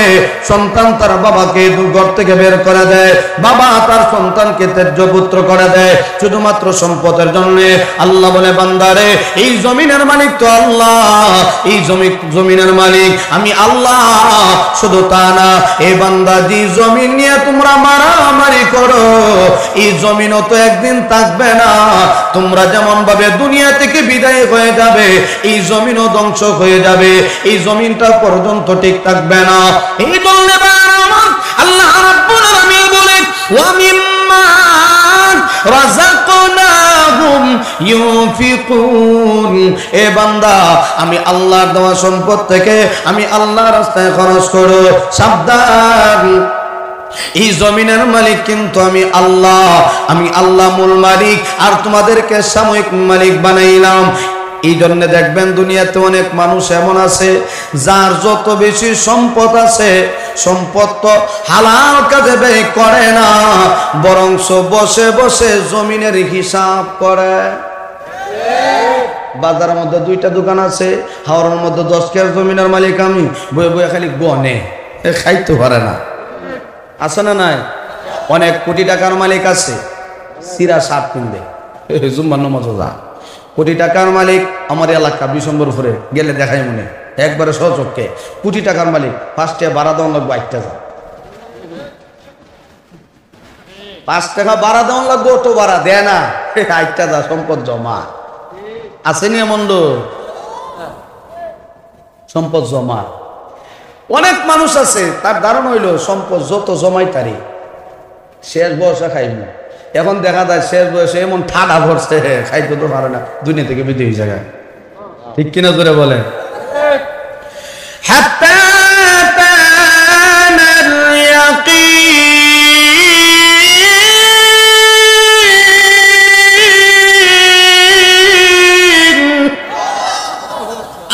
সন্তান তার বাবাকে ঘর থেকে বের করে দেয়, বাবা তার সন্তানকে ত্যায্য পুত্র করে দেয়, শুধুমাত্র সম্পদের জন্য। আল্লাহ বলে, বান্দারে, এই জমিনের মালিক তো আল্লাহ, এই জমিনের মালিক আমি আল্লাহ। শুধু তা না, এ বান্দা, যে জমিন নিয়ে তোমরা মারামারি করো এই জমিনও তো একদিন থাকবে না। তোমরা যেমন ভাবে দুনিয়া থেকে বিদায় হয়ে যাবে এই জমিনও ধ্বংস হয়ে যাবে, এই জমিনটা পর্যন্ত ঠিক থাকবে না। এই জন্য আল্লাহ রাব্বুল আলামিন বলেন, ওয়া মিম্মা রাযাকনাহুম ইউনফিকুন। এ বান্দা, আমি আল্লাহর দেওয়া সম্পদ থেকে আমি আল্লাহর রাস্তায় খরচ করো। সাবধান, এই জমিনের মালিক কিন্তু আমি আল্লাহ, আমি আল্লাহ মূল মালিক, আর তোমাদেরকে সাময়িক মালিক বানাইলাম। এই জন্য দেখবেন দুনিয়াতে অনেক মানুষ এমন আছে যার যত বেশি সম্পদ আছে, সম্পদ তো হালাল কাজে ব্যয় করে না, বরং বসে বসে জমিনের হিসাব করে। বাজারের মধ্যে 2টা দোকান আছে, হাওড়ার মধ্যে 10 কেয়ার জমিনের মালিক আমি, বয়ে বয়ে খালি গনে, খাইতে পারে না। আছে না নাই? অনেক কোটি টাকার মালিক আছে, সিরা সাপ কিনবে, জুম্মার নামাজ যা। কোটি টাকার মালিক আমার এলাকা বিশম্বরপুরে গেলে দেখাই মনে, একবারে সচক্ষে কোটি টাকার মালিক। 5 টাকা ভাড়া দেওয়ান লাগবে, 8 টাকা 5 টাকা ভাড়া দেওয়ান লাগবে, অটো ভাড়া দেয় না, 8 টাকা সম্পদ জমা। আসেনি এমন লোক, সম্পদ জমা। অনেক মানুষ আছে তার ধারণা হইল সম্পদ যত জমাই তারি শেষ বয়সে খাইব। এখন দেখা যায় শেষ বয়সে এমন ঠাডা ভরছে, খাইতে তো পারে না, দুনিয়া থেকে বিদায় জায়গায়। ঠিক কিনা জোরে বলেন?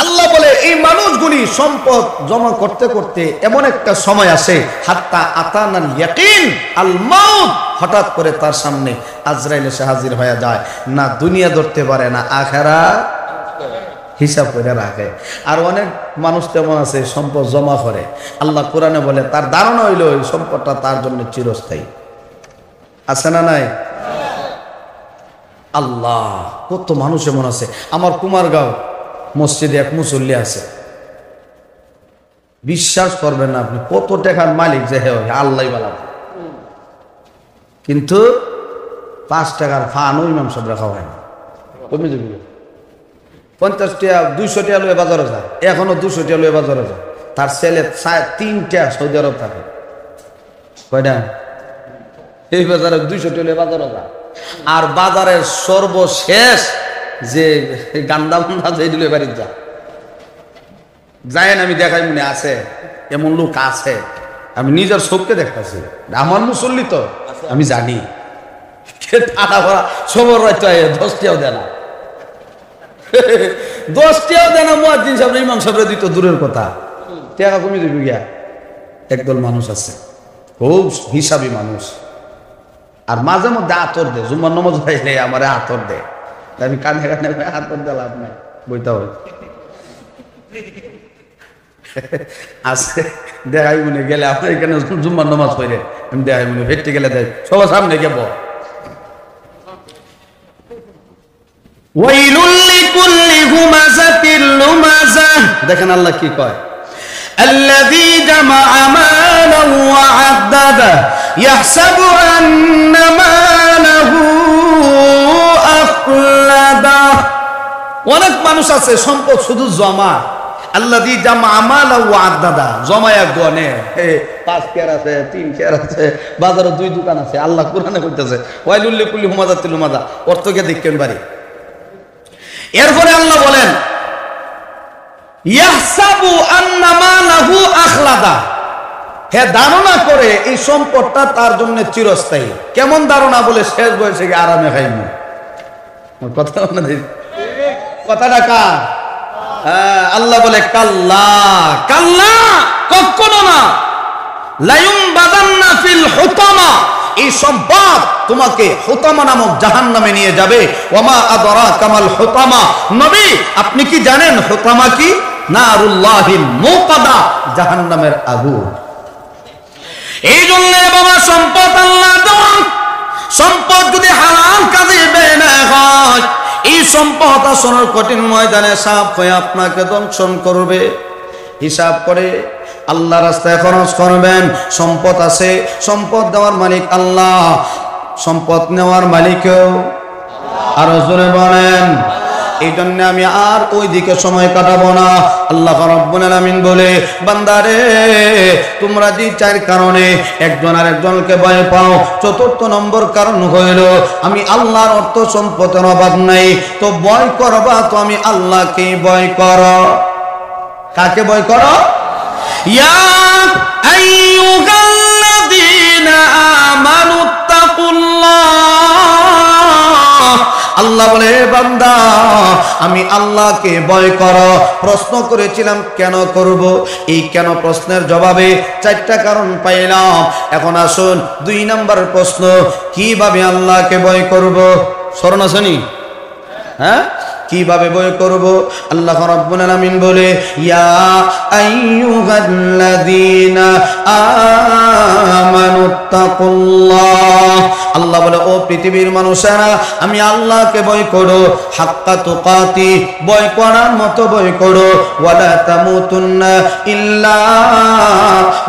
আল্লাহ বলে এই মানুষগুলি সম্পদ জমা করতে করতে এমন একটা সময় আসে, হাত্তা আতানাল ইয়াকিন আল মাউত, হঠাৎ করে তার সামনে আজরাইল এসে হাজির হয়ে যায়। না দুনিয়া ধরতে পারে না, আখিরাত হিসাব করে রাখে। আর অনেক মানুষ তেমন আছে সম্পদ জমা করে, আল্লাহ কোরআনে বলে তার ধারণা হইল ওই সম্পদটা তার জন্য চিরস্থায়ী। আছে না নাই? আল্লাহ, কত মানুষ এমন আছে। আমার কুমারগাঁও মসজিদে এক মুসল্লি আছে, বিশ্বাস করবেন না আপনি, কত টাকার মালিক যে আল্লাহ বালা, কিন্তু 5 টাকার ফান ইমাম সাহেব রাখা হয় না। কমে যাবি 50 টাকা 200 টাকা লয়ে বাজারে যায়, এখনো 200 টাকা লয়ে বাজারে যায়। তার ছেলে 3টা সৌদি আরব থাকে, কয়টা এই বাজারে 200 টাকা লয়ে বাজারে যায়। আর বাজারের সর্বশেষ যে গান্দা বান্ধা যে দিলে বাড়ির যায় না, আমি দেখাই মনে আছে এমন লোক আছে, আমি নিজের চোখকে দেখতেছি, আমার মুসল্লি তো আমি জানি। সবর 10 টাকাও দেয় না, 10 টাকাও দেয় না। মুয়াজ্জিন সাহেব ইমাম সাহেব দিত দূরের কথা, টাকা কমে দিবি গিয়া। একদল মানুষ আছে খুব হিসাবী মানুষ, আর মাঝে মধ্যে আতর দে, জুম্মার নামাজ হইলে আমার আতর দে, আমি কানে কানে আতর দে, লাভ নাই, বইতে হয়। আছে দেখাই মনে গেলে আপনার এখানে জুম্মার নামাজ পড়ে, আমি দেখাই মনে ভেটে গেলে দেয় সবার সামনে গেব। ওয়াইলুল লিকুল্লি হুমাযাতিল লুমাযাহ দেখেন আল্লাহ কি কয়, الذي جمع مالا وعدده يحسب أن ماله أخلده। অনেক মানুষ আছে সম্পদ শুধু জমা, আল্লাযী জামা মালা ওয়া আদ্দাদা, জমায়া গনে 5 চেয়ার আছে, 3 চেয়ার আছে, বাজারে 2 দোকান আছে। আল্লাহ কোরআনে কইতেছে ওয়াইলুল লিকুল্লি হুমাযাতিল লুমাযা, অর্থকে দেখেন বাড়ি। এরপরে আল্লাহ বলেন ইয়াহসাবু আন্না মালাহু আখলাদা, হে ধারণা করে এই সম্পদটা তার জন্য চিরস্থায়ী। কেমন ধারণা? বলে শেষ বয়সে গিয়ে আরামে খাইনি। কথা আপনাদের কথাটা কার? আল্লাহ বলে কাল্লা, কাল্লা, কখনো না, লায়ুমবাদান্না ফিল হুতামা, এই সম্পদ তোমাকে হুতামা নামক জাহান্নামে নিয়ে যাবে। ওয়ামা আদরাকা মাল হুতামা, নবী আপনি কি জানেন হুতামা কি? নারুল্লাহিল মুকাদা, জাহান্নামের আগুন। এই জন্য বাবা সম্পদ আল্লাহ দেওয়া, সম্পদ যদি হালাল কাজে ব্যয় না হয়, এই সম্পদ আসনের কঠিন ময়দানে সাপ হয়ে আপনাকে দংশন করবে। হিসাব করে আল্লাহ রাস্তায় খরচ করবেন। সম্পদ আছে, সম্পদ দেওয়ার মালিক আল্লাহ, সম্পদ নেওয়ার মালিকও। আরো জোরে বলেন। এই জন্য আমি আর ওই দিকে সময় কাটাবো না। আল্লাহ রাব্বুল আলামিন বলে, বান্দারে তোমরা যে 4 কারণে একজন আরেকজনকে ভয় পাও, 4th নম্বর কারণ হইল আমি আল্লাহর অর্থ সম্পদের অভাব নাই, তো ভয় করবা তো আমি আল্লাহকে ভয় করো। কাকে ভয় করো? ইয়া আইয়ুহাল্লাযীনা আমানুত্তাকুল্লাহ, আল্লাহ বলে বান্দা আমি আল্লাহকে ভয় করো। প্রশ্ন করেছিলাম কেন করব, এই কেন প্রশ্নের জবাবে 4টা কারণ পাইলাম। এখন আসুন 2 নম্বর প্রশ্ন, কিভাবে আল্লাহকে ভয় করব? স্মরণ আসেনি? হ্যাঁ, কিভাবে ভয় করব? আল্লাহ রাব্বুল আলামিন বলে, ইয়া আইয়ুহাল্লাযীনা আমানুত্তাকুল্লাহ, আল্লাহ বলে ও পৃথিবীর মানুষেরা আমি আল্লাহকে ভয় করো, হাক্কা তুকাতি, ভয় করার মতো ভয় করো, ওয়ালা তামুতুন্না ইল্লা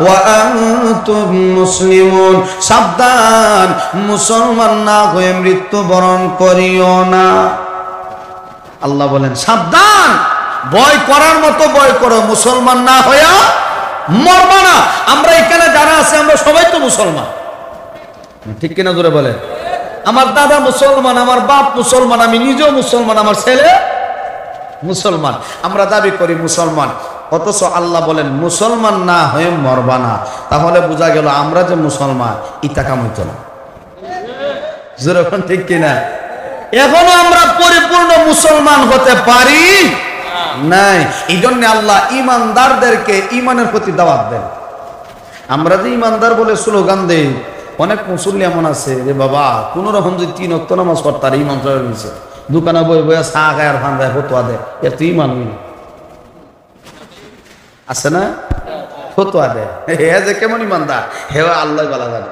ওয়া আনতুম মুসলিমুন, সাবধান মুসলমান না হয়ে মৃত্যুবরণ করিও না। আল্লাহ বলেন সাবধান, ভয় করার মতো ভয় করো, মুসলমান না হইয়া মরবা না। আমরা এখানে যারা আছে আমরা সবাই তো মুসলমান, ঠিক কিনা জোরে বলে? আমার দাদা মুসলমান, আমার বাপ মুসলমান, আমি নিজেও মুসলমান, আমার ছেলে মুসলমান, আমরা দাবি করি মুসলমান। অথচ আল্লাহ বলেন মুসলমান না হয়ে মরবা না। তাহলে বোঝা গেল আমরা যে মুসলমান ইটা কাম হইতো না। জোরে বলেন ঠিক কিনা? এখনো আমরা পরিপূর্ণ মুসলমান হতে পারি নাই। এই জন্য আল্লাহ ইমানদারদেরকে ইমানের প্রতি দাওয়াত দেন। আমরা যে ইমানদার বলে স্লোগান দেই, অনেক মুসল্লি এমন আছে যে বাবা কোন রকম যদি 3 ওয়াক্ত নামাজ পড়তার ইমান চলে গেছে, দোকানে বই বইয়া চা খায় আর ফান্দায় ফতোয়া দেয়, এর তো ইমান আছে না? ফতোয়া দেয়, হে যে কেমন ইমানদার, হে আল্লাহ বলা জানে।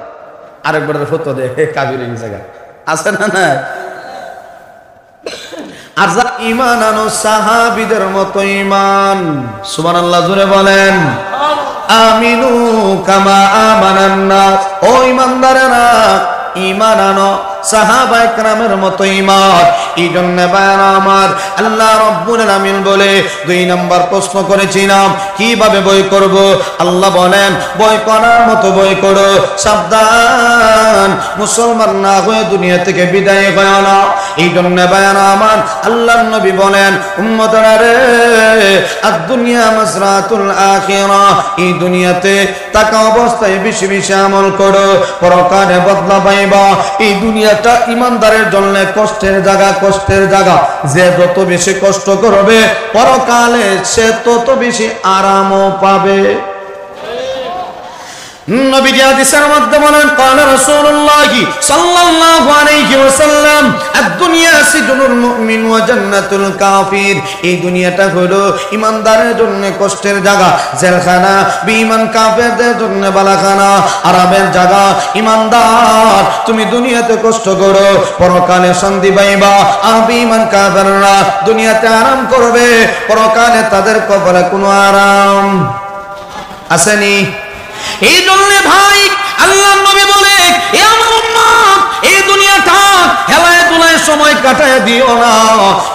আরেকবার ফতোয়া দেয়, হে কাবির জায়গা আছে না? না। আর যা ঈমান আনো সাহাবীদের মতো ঈমান, সুবহানাল্লাহ জোরে বলেন। আমিনু কামা আমানান নাস, ও ঈমানদারেরা ঈমান আনো সাহাবায়ে কেরামের মতো ঈমান। এই জন্য বায়ানা আমার আল্লাহ রাব্বুল আলামিন বলে 2 নম্বর প্রশ্ন করেছিলাম কিভাবে ভয় করব। আল্লাহ বলেন ভয় করার মতো ভয় করো, সাবধান মুসলমান না হয়ে দুনিয়া থেকে বিদায় হয় না। এই জন্য বায়ানা আমার আল্লাহর নবী বলেন উম্মতরা রে, আদ-দুনিয়া মাসরাতুল আখিরাহ, এই দুনিয়াতে থাকা অবস্থায় বেশি বেশি আমল করো, পরকালে বদলা পাইবা। এই দুনিয়াটা ইমানদারের জন্য কষ্টের জায়গা, কষ্টের জায়গা। যে যত বেশি কষ্ট করবে পরকালে সে তত বেশি আরামও পাবে। নবীজি হাদিসের মধ্যে বলেন قال رسول الله صلى الله عليه وسلم الدنيا سجن المؤمن وجنة الكافر। এই দুনিয়াটা হলো ঈমানদারের জন্য কষ্টের জায়গা, জেলখানা, বেঈমান কাফেরদের জন্য বালাখানা, আরামের জায়গা। ঈমানদার তুমি দুনিয়াতে কষ্ট করো, পরকালে শান্তি পাইবা। আর বেঈমান কাফেররা দুনিয়াতে আরাম করবে, পরকালে তাদের কবরে কোনো আরাম আসেনি। এই জন্য ভাই আল্লাহর নবী বলে, এ আমার উম্মত, এই দুনিয়াটা হেলায় দুলায় সময় কাটায় দিও না,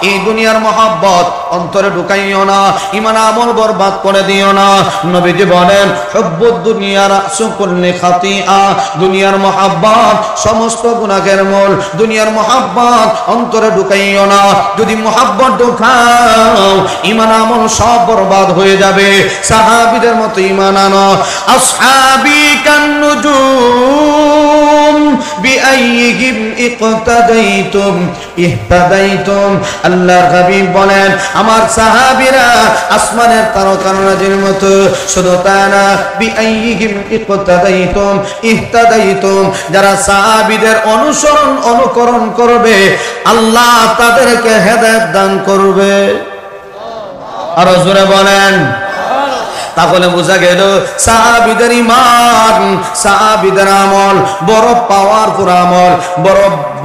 এই দুনিয়ার মহব্বত অন্তরে ঢুকাইও না, ঈমান আমল বরবাদ করে দিও না। নবীজি বলেন হুব্বুদ দুনিয়া রাসু কুল্লি খাতিআ, দুনিয়ার মহব্বত সমস্ত গুনাহের মূল। দুনিয়ার মহব্বত অন্তরে ঢুকাইও না, যদি মহব্বত ঢুকাও ঈমান আমল সব বরবাদ হয়ে যাবে। সাহাবীদের মতো ঈমান আনো। আসহাবি কান নুজুম বিআইয়িহিম ইকতাদাইতুম ইহতাদাইতুম। আল্লাহর হাবিব বলেন আমার সাহাবীরা আসমানের তারকারাজির মতো, শুধু তা না বিআইয়িহিম ইকতাদাইতুম ইহতাদাইতুম। যারা সাহাবীদের অনুসরণ অনুকরণ করবে আল্লাহ তাদেরকে হেদায়েত দান করবে। আরো জোরে বলেন। তাহলে বোঝা গেল সাহাবীদের ঈমান, সাহাবীদের আমল বড় পাওয়ারফুল আমল,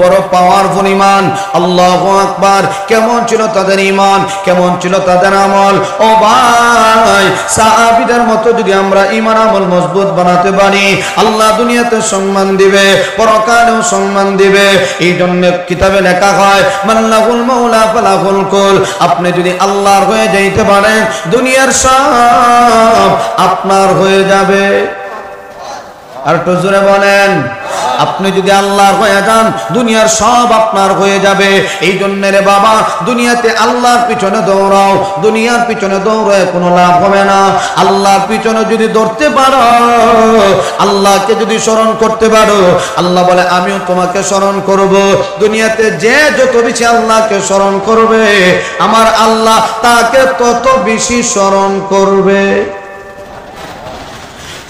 বড় পাওয়ারফুল ঈমান। আল্লাহু আকবার। কেমন ছিল তাদের ঈমান, কেমন ছিল তাদের আমল। ও ভাই, সাহাবীদের মতো যদি আমরা ঈমান আমল মজবুত বানাতে পারি আল্লাহ দুনিয়াতে সম্মান দিবে, পরকালেও সম্মান দিবে। এই জন্য কিতাবে লেখা হয় মাল্লাহুল মাওলা ফালাহুল কুল। আপনি যদি আল্লাহর হয়ে যাইতে পারেন দুনিয়ার সব আপনার হয়ে যাবে। আর একটু জোরে বলেন, আপনি যদি আল্লাহর হয়ে যান দুনিয়ার সব আপনার হয়ে যাবে। এই জন্য রে বাবা, দুনিয়াতে আল্লাহর পিছনে দৌড়াও, দুনিয়ার পিছনে দৌড়ায় কোনো লাভ হবে না। আল্লাহর পিছনে যদি দৌড়তে পারো, আল্লাহকে যদি স্মরণ করতে পারো, আল্লাহ বলে আমিও তোমাকে স্মরণ করব। দুনিয়াতে যে যত বেশি আল্লাহকে স্মরণ করবে আমার আল্লাহ তাকে তত বেশি স্মরণ করবে।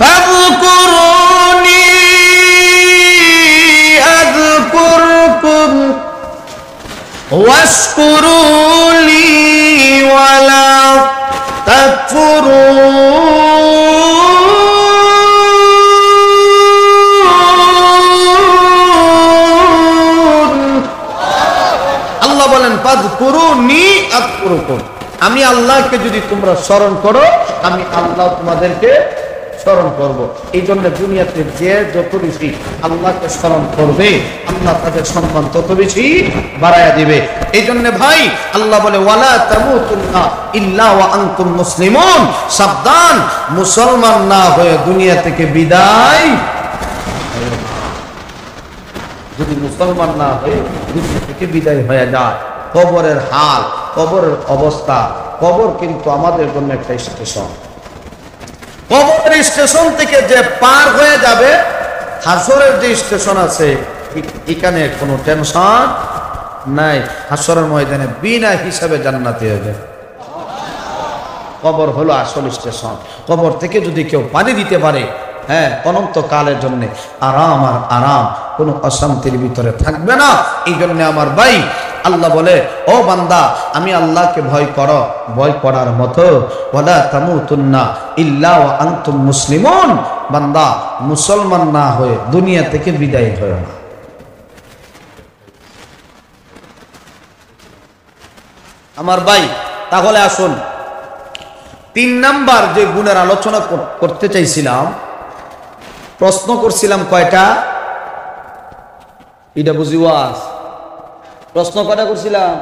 ফাযকুরুনি আযকুরকুম ওয়াশকুরু লি ওয়ালা তাকফুরুন। আল্লাহ বলেন ফাযকুরুনি আযকুরকুম, আমি আল্লাহকে যদি তোমরা স্মরণ করো আমি আল্লাহ তোমাদেরকে স্মরণ করব। এই জন্য দুনিয়াতে যে যত বেশি আল্লাহকে স্মরণ করবে আল্লাহ তাদের সম্মান তত বেশি বাড়ায়া দিবে। এই জন্য ভাই আল্লাহ বলে ওয়ালা তামুতুন্না ইল্লা ওয়া আনতুম মুসলিমুন, সাবধান মুসলমান না হয়ে দুনিয়া থেকে বিদায়। যদি মুসলমান না হয়ে দুনিয়া থেকে বিদায় হয়ে যায়, কবরের হাল, কবরের অবস্থা, কবর কিন্তু আমাদের জন্য একটা স্টেশন। কবরের স্টেশন থেকে যে পার হয়ে যাবে হাসরের যে স্টেশন আছে এখানে কোনো টেনশন নাই। হাসরের ময়দানে বিনা হিসাবে জান্নাতি হবে। কবর হলো আসল স্টেশন। কবর থেকে যদি কেউ পানি দিতে পারে, হ্যাঁ, অনন্ত কালের জন্য আরাম আর আরাম, কোনো অশান্তির ভিতরে থাকবে না। এই জন্য আমার ভাই আল্লাহ বলে ও বান্দা আমি আল্লাহকে ভয় করো, ভয় করার মতো। ওয়ালা তামুতুন্না ইল্লা ওয়া আনতুম মুসলিমুন, বান্দা মুসলমান না হয়ে দুনিয়া থেকে বিদায় হয় না। আমার ভাই তাহলে আসুন 3 নাম্বার যে গুণের আলোচনা করতে চাইছিলাম, প্রশ্ন করছিলাম কয়টা, এটা বুঝি ওয়াজ। প্রশ্ন কয়টা করছিলাম?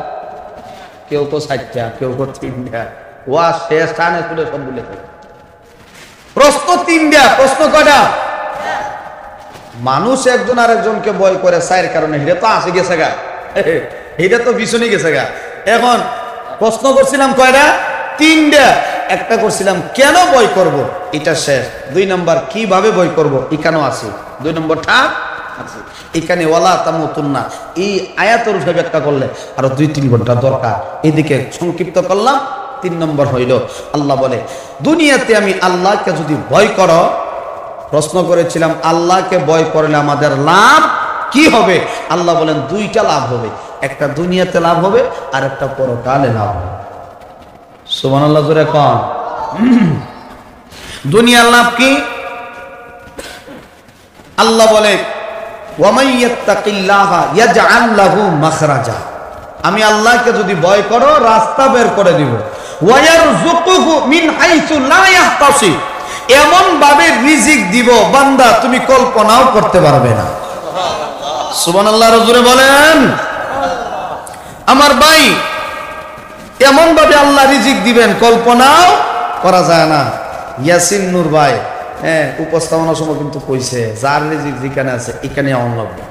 কেউ তো 60টা, কেউ তো 3টা। ওয়াজ শেষ টানে তুলে সব বলে প্রশ্ন 3টা। প্রশ্ন কয়টা? মানুষ একজন আরেকজনকে ভয় করে চায়ের কারণে, এটা তো আসে গেছে গা, এটা তো পিছনে গেছে গা। এখন প্রশ্ন করছিলাম কয়টা? 3টা। একটা করছিলাম কেন ভয় করব, এটা শেষ। 2 নম্বর কিভাবে ভয় করব, এখানেও আছে। 2 নম্বর ঠাক আছে এখানে। ওয়ালা তামুতুন্না এই আয়াতের উপরে ব্যাখ্যা করলে আরো 2-3 ঘন্টা দরকার, এদিকে সংক্ষিপ্ত করলাম। 3 নম্বর হইল আল্লাহ বলে দুনিয়াতে আমি আল্লাহকে যদি ভয় করো প্রশ্ন করেছিলাম আল্লাহকে ভয় করলে আমাদের লাভ কি হবে? আল্লাহ বলেন দুইটা লাভ হবে, একটা দুনিয়াতে লাভ হবে আর একটা পরকালে লাভ হবে। সুবহানাল্লাহ জোরে কোন। দুনিয়ার লাভ কি? আল্লাহ বলে ওয়ামাই ইয়াত্তাকিল্লাহা ইয়াজআল লাহু মাখরাজা, আমি আল্লাহকে যদি ভয় করো রাস্তা বের করে দিব। ওয়া ইয়ারযুকুহু মিন হাইসু লা ইয়াহতাসিব, এমন ভাবে রিজিক দিব বান্দা তুমি কল্পনাও করতে পারবে না। সুবহানাল্লাহ জোরে বলেন। আমার ভাই, এমন ভাবে আল্লাহ রিজিক দিবেন কল্পনাও করা যায় না। ইয়াসিন নূর ভাই উপস্থাপনার সময় কিন্তু কইছে যার রিজিক যেখানে আছে এখানে আমল লাগবে।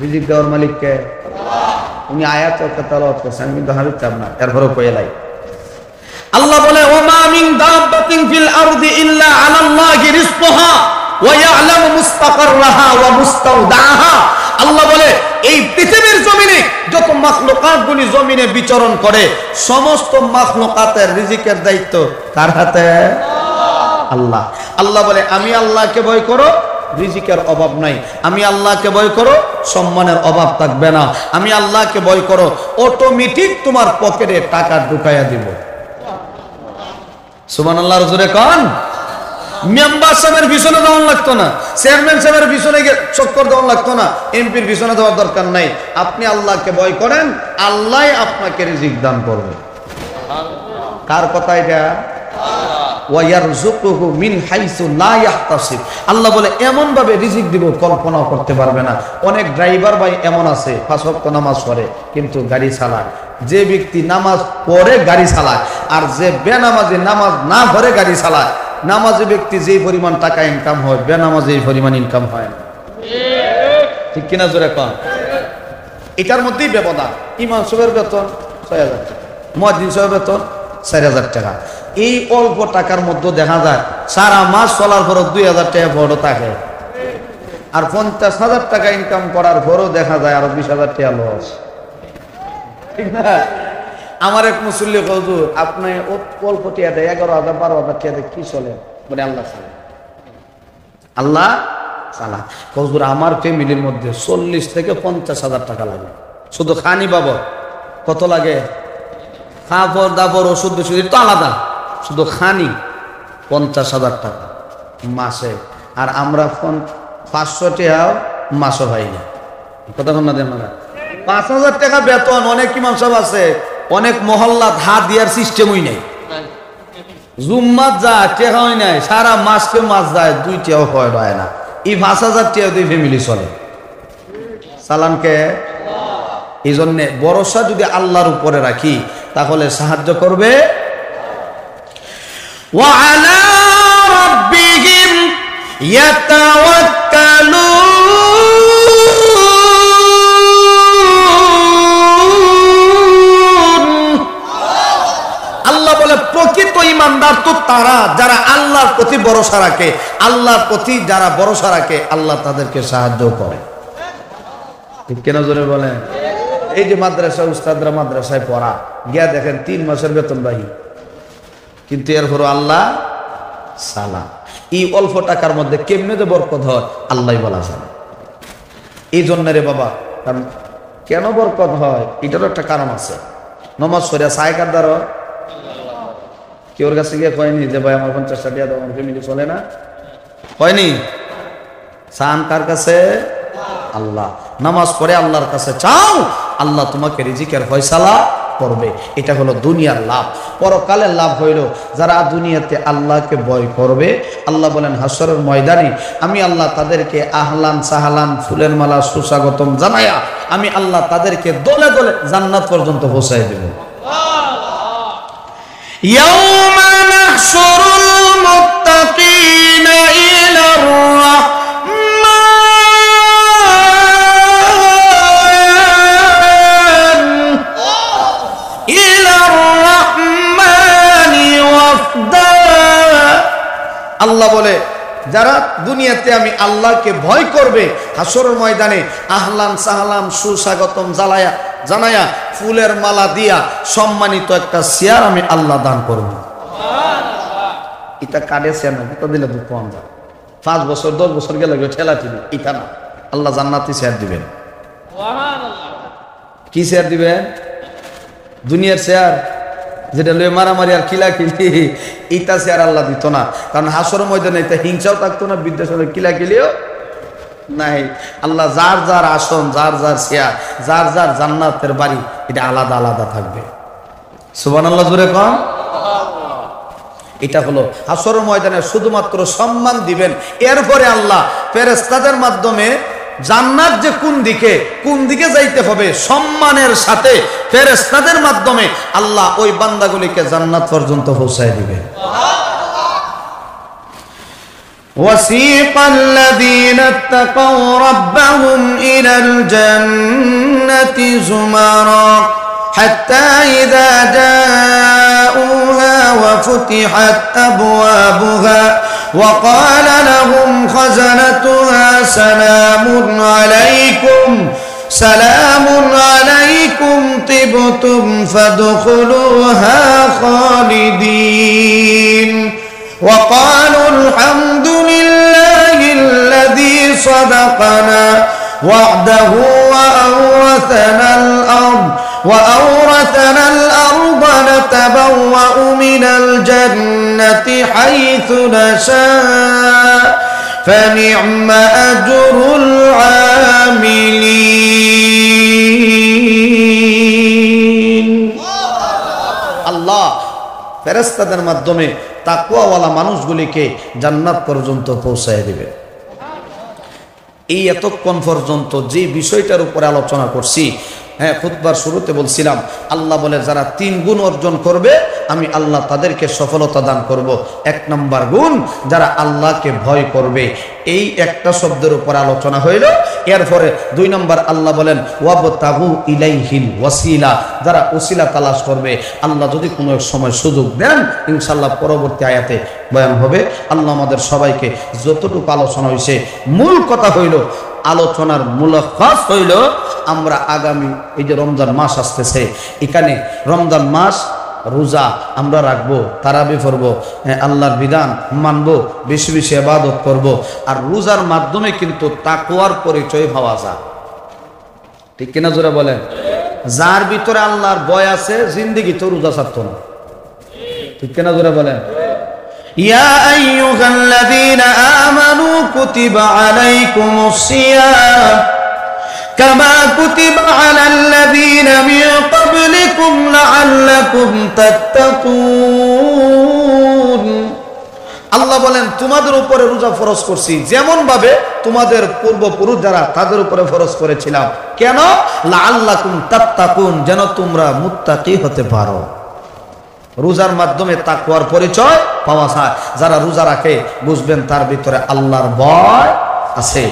রিজিক দেওয়ার মালিককে উনি আয়াত তেলাওয়াত করছেন, আমি কিন্তু হাদিস চাপ না, এরপরও কয়ে লাই। আল্লাহ বলে ওমা মিন দাব্বাতিন ফিল আরদি ইল্লা আলাল্লাহি রিজকুহা ওয়া ইয়ালামু মুস্তাকাররাহা ওয়া মুস্তাওদাহা। আল্লাহ বলে এই পৃথিবীর জমিনে যত মাখলুকাতগুলি জমিনে বিচরণ করে সমস্ত মাখলুকাতের রিজিকের দায়িত্ব কার হাতে? আল্লাহ। আল্লাহ বলে আমি আল্লাহকে ভয় করো, রিজিকের অভাব নাই। আমি আল্লাহকে ভয় করো, সম্মানের অভাব থাকবে না। আমি আল্লাহকে ভয় করো, অটোমেটিক তোমার পকেটে টাকা ঢুকাইয়া দিব। সুবহানাল্লাহর জোরে কোন। মেম্বার সাহেবের পিছনে দেওয়ান লাগতো না, চেয়ারম্যান সাহেবের পিছনে চক্কর দেওয়ান লাগতো না, এমপির পিছনে দেওয়ার দরকার নাই। আপনি আল্লাহকে ভয় করেন, আল্লাহ আপনাকে রিজিক দান করবে। কার কথা এটা? আল্লাহ বলে এমন ভাবে রিজিক দিব কল্পনাও করতে পারবে না। অনেক ড্রাইভার ভাই এমন আছে 5 ওয়াক্ত নামাজ পড়ে কিন্তু গাড়ি চালায়। যে ব্যক্তি নামাজ পড়ে গাড়ি চালায় আর যে বেনামাজি নামাজ না পড়ে গাড়ি চালায়, নামাজি ব্যক্তি যেই পরিমাণ টাকা ইনকাম হয় বেনামাজি এই পরিমাণ ইনকাম হয় না। ঠিক কিনা জোরে কোন। এটার মধ্যেই ব্যবধান। ইমাম সাহেবের বেতন 6,000 টাকা, মুয়াজ্জিন সাহেবের বেতন 4,000 টাকা। এই অল্প টাকার মধ্যে দেখা যায় সারা মাস চলার পরও 2,000 টাকা বড় থাকে, আর 50,000 টাকা ইনকাম করার পরও দেখা যায় আরো 20,000 টাকা লস। ঠিক না? আমার এক মুসল্লি হুজুর আপনি অল্প টাকা দেয় 11,000 12,000 টাকা কি চলে? মানে আল্লাহ চালা, আল্লাহ চালা। হুজুর আমার ফ্যামিলির মধ্যে 40 থেকে 50,000 টাকা লাগে শুধু খানি বাবদ। কত লাগে? খাবার দাবর ওষুধ ওষুধ তো আলাদা, শুধু খানি 50,000 টাকা মাসে। আর আমরা 500 টাকাও মাসও পাই না। কথা না দেন না, 5,000 টাকা বেতন। অনেক ইমাম সাহেব আছে অনেক মহল্লা ধার দেওয়ার সিস্টেমই নাই, জুম্মাত যা টেকাই নাই, সারা মাসকে মাস যায় 2 টাকাও হয় না। এই 5,000 টাকা দিয়ে ফ্যামিলি চলে। সালামকে এই জন্যে ভরসা যদি আল্লাহর উপরে রাখি তাহলে সাহায্য করবে। ওয়া আলা রাব্বিহিম ইয়াতাওয়াক্কালুন। আল্লাহ বলে প্রকৃত ঈমানদার তো তারা যারা আল্লাহর প্রতি ভরসা রাখে। আল্লাহর প্রতি যারা ভরসা রাখে আল্লাহ তাদেরকে সাহায্য করে। ঠিক কেন জোরে বলেন। এই যে মাদ্রাসা উস্তাদরা মাদ্রাসায় পড়া গিয়া দেখেন 3 মাসের বেতন বাহি, কিন্তু এরপর আল্লাহ সালা। এই অল্প টাকার মধ্যে কেমনে যে বরকত হয় আল্লাহ বলা জানে। এই জন্য রে বাবা, কারণ কেন বরকত হয় এটারও একটা কারণ আছে। নমাজ পড়া সায়কার দ্বারা কেউর কাছে গিয়ে কয়নি যে ভাই আমার 50 টাকা দাও, আমার ফ্যামিলি চলে না, হয়নি। চান কার কাছে? আল্লাহ। নামাজ পড়ে আল্লাহর কাছে চাও, আল্লাহ তোমাকে রিজিকের ফয়সালা করবে। এটা হলো দুনিয়ার লাভ। পরকালের লাভ হইল যারা দুনিয়াতে আল্লাহকে ভয় করবে। আল্লাহ বলেন হাসরের ময়দানে আমি আল্লাহ তাদেরকে আহলান সাহালান ফুলের মালা সুস্বাগতম জানায়া আমি আল্লাহ তাদেরকে দলে দলে জান্নাত পর্যন্ত পৌঁছায় দেব। ইয়াউমা নাহশুরুল মুত্তাকিনা ইলার আল্লাহ বলে যারা দুনিয়াতে আমি আল্লাহকে ভয় করবে হাসরের ময়দানে আহলান সাহলান সুস্বাগতম জানায়া ফুলের মালা দিয়া সম্মানিত একটা চেয়ার আমি আল্লাহ দান করব। এটা কাটে চেয়ার না, দিলে দুঃখ 5 বছর 10 বছর গেলে ঠেলা ঠেলি, এটা না। আল্লাহ জান্নাতি চেয়ার দিবেন। কি চেয়ার দিবেন? দুনিয়ার চেয়ার যেটা লয়ে মারামারি আর কিলাকিলি, এইটা চেয়ার আল্লাহ দিত না। কারণ হাসর ময়দানে এটা হিংসাও থাকতো না, বিদ্বেষ কিলাকিলিও নাই। আল্লাহ যার যার আসন, যার যার চেয়ার, যার যার জান্নাতের বাড়ি, এটা আলাদা আলাদা থাকবে। সুবহানাল্লাহ জোরে কম। এটা হলো হাসর ময়দানে শুধুমাত্র সম্মান দিবেন। এরপরে আল্লাহ ফেরেশতাদের মাধ্যমে জান্নাত যে কোন দিকে যাইতে হবে সম্মানের সাথে ফেরেশতাদের মাধ্যমে আল্লাহ ওই বান্দাগুলিকে জান্নাত পর্যন্ত পৌঁছায় দিবেন। وسيق الذين اتقوا ربهم إلى الجنة زمرا حتى إذا جاءوها وفتحت أبوابها وقال لهم خزنتها سلام عليكم طبتم فادخلوها خالدين وقالوا الحمد لله الذي صدقنا وعده وأورثنا الأرض نتبوأ من الجنة حيث نشاء فنعم أجر العاملين الله ফেরেশতাদের মাধ্যমে তাকওয়াওয়ালা মানুষগুলিকে জান্নাত পর্যন্ত পৌঁছায় দিবে। এই এতক্ষণ পর্যন্ত যে বিষয়টার উপরে আলোচনা করছি, খুতবার শুরুতে বলছিলাম আল্লাহ বলে যারা 3 গুণ অর্জন করবে আমি আল্লাহ তাদেরকে সফলতা দান করব। 1 নম্বর গুণ যারা আল্লাহকে ভয় করবে, এই একটা শব্দের উপর আলোচনা হইল। এরপরে 2 নম্বর আল্লাহ বলেন ওয়াবতাগু ইলাইহিল ওয়াসিলা, যারা ওসিলা তালাশ করবে। আল্লাহ যদি কোনো এক সময় সুযোগ দেন ইনশাআল্লাহ পরবর্তী আয়াতে বয়ান হবে। আল্লাহ আমাদের সবাইকে যতটুকু আলোচনা হয়েছে, মূল কথা হইল আলোচনার মুলখাস হইল আমরা আগামী এই যে রমজান মাস আসতেছে, এখানে রমজান মাস রোজা আমরা রাখবো, তারাবি পড়বো, আল্লাহর বিধান মানবো, বেশি বেশি ইবাদত করবো। আর রোজার মাধ্যমে কিন্তু তাকওয়ার পরিচয় পাওয়া যায়, ঠিক কিনা জোরে বলেন? যার ভিতরে আল্লাহর ভয় আছে জিন্দেগি তো রোজা ছাড়তো না, ঠিক কিনা জোরে বলেন? ইয়া আইয়ুহাল্লাযীনা আমানু কুতিবা আলাইকুমুস সিয়াম কামা কুতিবা আলাল্লাযীনা মিন ক্বাবলিকুম লাআল্লাকুম তাত্তাকুন। আল্লাহ বলেন তোমাদের উপরে রোজা ফরজ করছি যেমন ভাবে তোমাদের পূর্বপুরুষ যারা তাদের উপরে ফরজ করেছিলাম। কেন? লাআল্লাকুম তাত্তাকুন, যেন তোমরা মুত্তাকি হতে পারো। রোজার মাধ্যমে তাকওয়ার পরিচয় পাওয়া যায়। যারা রোজা রাখে বুঝবেন তার ভিতরে আল্লাহর ভয় আছে।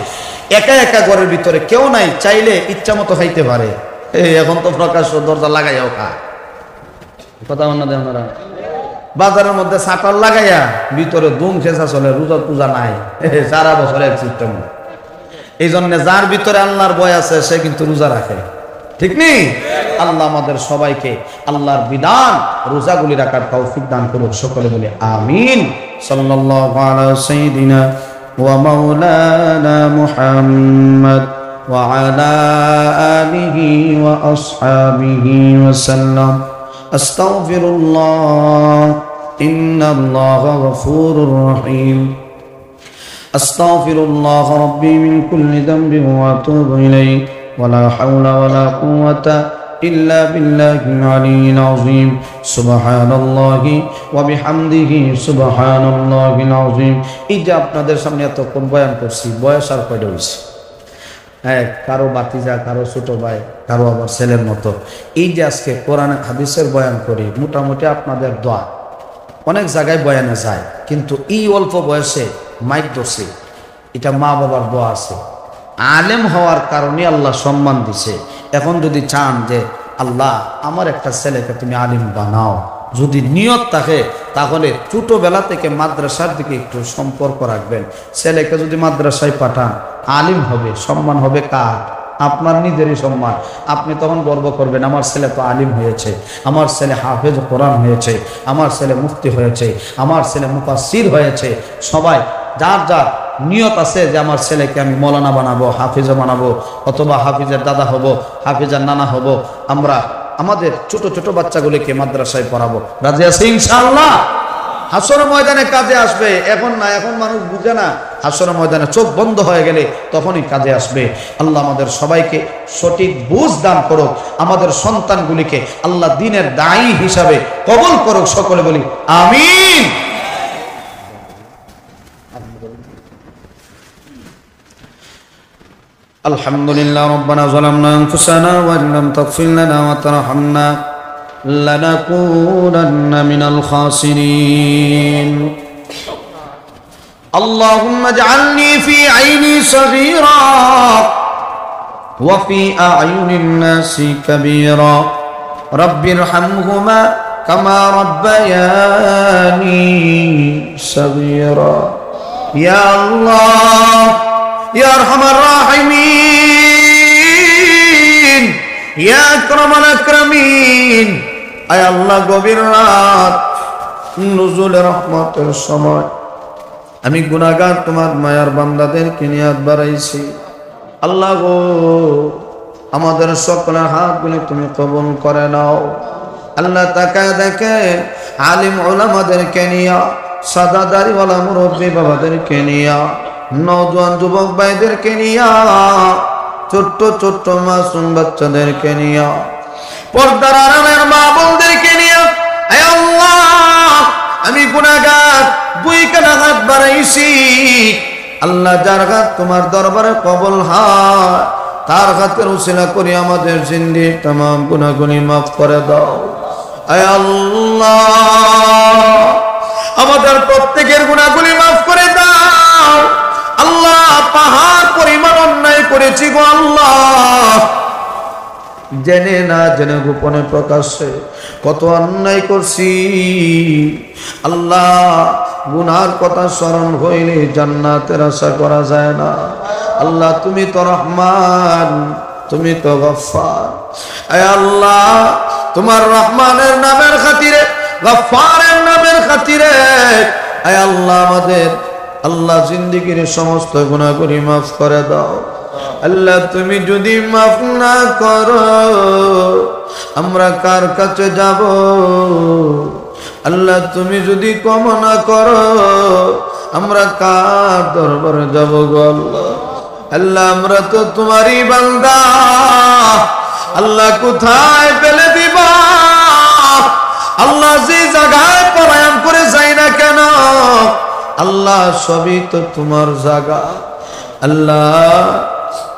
একা একা ঘরের ভিতরে কেউ নাই, চাইলে ইচ্ছা মতো খাইতে পারে। এখন তো প্রকাশ্য দরজা লাগাইয়াও খায়, কথা মনে দেন না? বাজারের মধ্যে শাটার লাগাইয়া ভিতরে দুম খেসা চলে, রোজা পূজা নাই, সারা বছরের সিস্টেম। এই জন্য যার ভিতরে আল্লাহর ভয় আছে সে কিন্তু রোজা রাখে, ঠিক নেই? আল্লাহ আমাদের সবাইকে আল্লাহর বিধান রোজাগুলি রাখার তৌফিক দান করুক, সকলে বলি আমিন। সাল্লাল্লাহু আলা সাইয়্যিদিনা ওয়া মাওলানা মুহাম্মদ ওয়া আলা আলিহি ওয়া আসহাবিহি ওয়া সাল্লাম। আস্তাগফিরুল্লাহ ইন্নাল্লাহা গফুরুর রহিম। আস্তাগফিরুল্লাহ রাব্বি মিন কুল্লি যামবিন ওয়া আতুবু ইলাইহি ولا حول ولا قوة إلا بالله العلي العظيم سبحان الله وبحمده سبحان الله العظيم। এই যে আপনাদের সামনে এতক্ষণ বয়ান করছি, বয়স আর কয়টা হয়েছে? কারো বাতিজা, কারো ছোট ভাই, কারো আবার ছেলের মতো। এই যে আজকে কোরআন হাদিসের বয়ান করি, মোটামুটি আপনাদের দোয়া অনেক জায়গায় বয়ানে যায়, কিন্তু এই অল্প বয়সে মাইক ধরছে, এটা মা বাবার দোয়া আছে। আলেম হওয়ার কারণে আল্লাহ সম্মান দিছে। এখন যদি চান যে আল্লাহ আমার একটা ছেলেকে তুমি আলিম বানাও, যদি নিয়ত থাকে তাহলে ছোটবেলা থেকে মাদ্রাসার দিকে একটু সম্পর্ক রাখবেন। ছেলেকে যদি মাদ্রাসায় পাঠান আলিম হবে, সম্মান হবে কার? আপনার নিজেরই সম্মান। আপনি তখন গর্ব করবেন আমার ছেলে তো আলিম হয়েছে, আমার ছেলে হাফেজ কোরআন হয়েছে, আমার ছেলে মুফতি হয়েছে, আমার ছেলে মুফাসসির হয়েছে। সবাই যার যার নিয়ত আছে যে আমার ছেলেকে আমি মৌলানা বানাবো, হাফিজা বানাবো, অথবা হাফিজের দাদা হব, হাফিজার নানা হব, আমরা আমাদের ছোট ছোট বাচ্চাগুলিকে মাদ্রাসায় পড়াবো, রাজি আছে ইনশাআল্লাহ? হাসর ময়দানে কাজে আসবে, এখন না, এখন মানুষ বুঝে না। হাসর ময়দানে চোখ বন্ধ হয়ে গেলে তখনই কাজে আসবে। আল্লাহ আমাদের সবাইকে সঠিক বুঝ দান করুক, আমাদের সন্তানগুলিকে আল্লাহ দ্বীনের দায়ী হিসাবে কবুল করুক, সকলে বলি আমিন। আলহামদুলিল্লাহ রাব্বানা যালামনা আনফুসানা ওয়া ইল্লাম তাগফির লানা ওয়া তারহামনা লানাকুনান্না মিনাল খাসিরিন। আল্লাহুম্মা ইজআলনি ফি আইনি সগীরা ওয়া ফি আ'য়ুনিন নাসি কাবীরা রাব্বিরহামহুমা কামা রাব্বায়ানি সগীরা। ইয়া আল্লাহ ইয়া আরহামার রাহিমিন ইয়া আকরামাল আকরামিন। আয় আল্লাহ, গভীর রাত নুজুলে রহমতের সময় আমি গুনাহগার তোমার মায়ার বান্দাদেরকে নিয়াত বাড়াইছি। আল্লাহ গো, আমাদের সকলের হাতগুলি তুমি কবুল করে নাও। আল্লাহ তাকায় দেখে আলিম ওলামাদেরকে নিয়া, সাদা দাড়িওয়ালা মুরব্বী বাবাদেরকে নিয়া, নওজোয়ান যুবক ভাইদেরকে নিয়া, ছোট্ট ছোট্ট মাসুম বাচ্চাদেরকে নিয়া, পর্দার আড়ালের মা বোনদেরকে নিয়া, হে আল্লাহ আমি গুনাহগার, দুই কানা হাত বাড়াইছি। আল্লাহ, যার হাত তোমার দরবারে কবুল হয় তার হাতের উসিলা করে আমাদের জিন্দেগির तमाम গুনাহগুলি মাফ করে দাও। হে আল্লাহ, আমাদের প্রত্যেকের গুনাহগুলি মাফ করে দাও। আল্লাহ, পাহাড় পরিমাণ অন্যায় করেছি গো আল্লাহ, জেনে না জেনে, গোপনে প্রকাশ্যে কত অন্যায় করছি। আল্লাহ, গুনার কথা স্মরণ হইলে জান্নাতের আশা করা যায় না। আল্লাহ, তুমি তো রহমান, তুমি তো গফফার। হে আল্লাহ, তোমার রহমানের নামের খাতিরে, গফফারের নামের খাতিরে, হে আল্লাহ আমাদের আল্লাহ জিন্দেগীর সমস্ত গুনাহগুলি মাফ করে দাও। আল্লাহ, তুমি যদি মাফ না করো আমরা কার কাছে যাব? আল্লাহ, তুমি যদি ক্ষমা না করো আমরা কার দরবারে যাব গো আল্লাহ? আল্লাহ, আমরা তো তোমারই বান্দা। আল্লাহ, কোথায় ফেলে দিবা? আল্লাহ, যে জায়গায় পলায়ন করে যাই না কেন আল্লাহ, সবই তো তোমার জায়গা। আল্লাহ,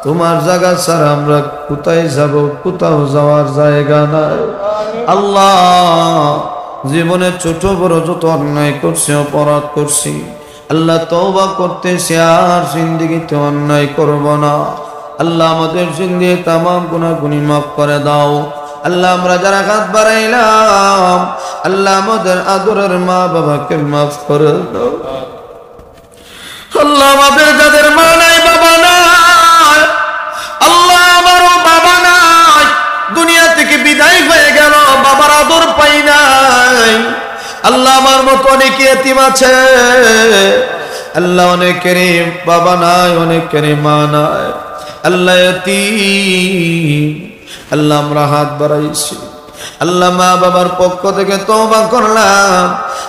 তোমার জায়গা ছাড়া আমরা কোথায় যাব? কোথাও যাওয়ার জায়গা নাই। আল্লাহ, জীবনে ছোট বড় যত অন্যায় করছি, অপরাধ করছি, আল্লাহ তওবা করতেছি, আর জিন্দেগিতে অন্যায় করব না। আল্লাহ, আমাদের জিন্দেগি तमाम গুনাহগুলি মাফ করে দাও। আল্লাহ, আমরা যারা হাত বাড়াইলাম আল্লাহ আমাদের আদরের মা বাবাকে মাফ করে দাও। আল্লাহ, আমাদের যাদের মা নাই বাবা নাই, আল্লাহ আমারও বাবা নাই, দুনিয়া থেকে বিদায় হয়ে গেল, বাবার আদর পাই নাই। আল্লাহ, আমার মতো অনেক ইতিম আছে। আল্লাহ, অনেকেরই বাবা নাই, অনেকেরই মা নাই। আল্লাহ, ইতিম। আল্লাহ, আমরা হাত বাড়াইছি। আল্লাহ, মা বাবার পক্ষ থেকে তওবা করলাম,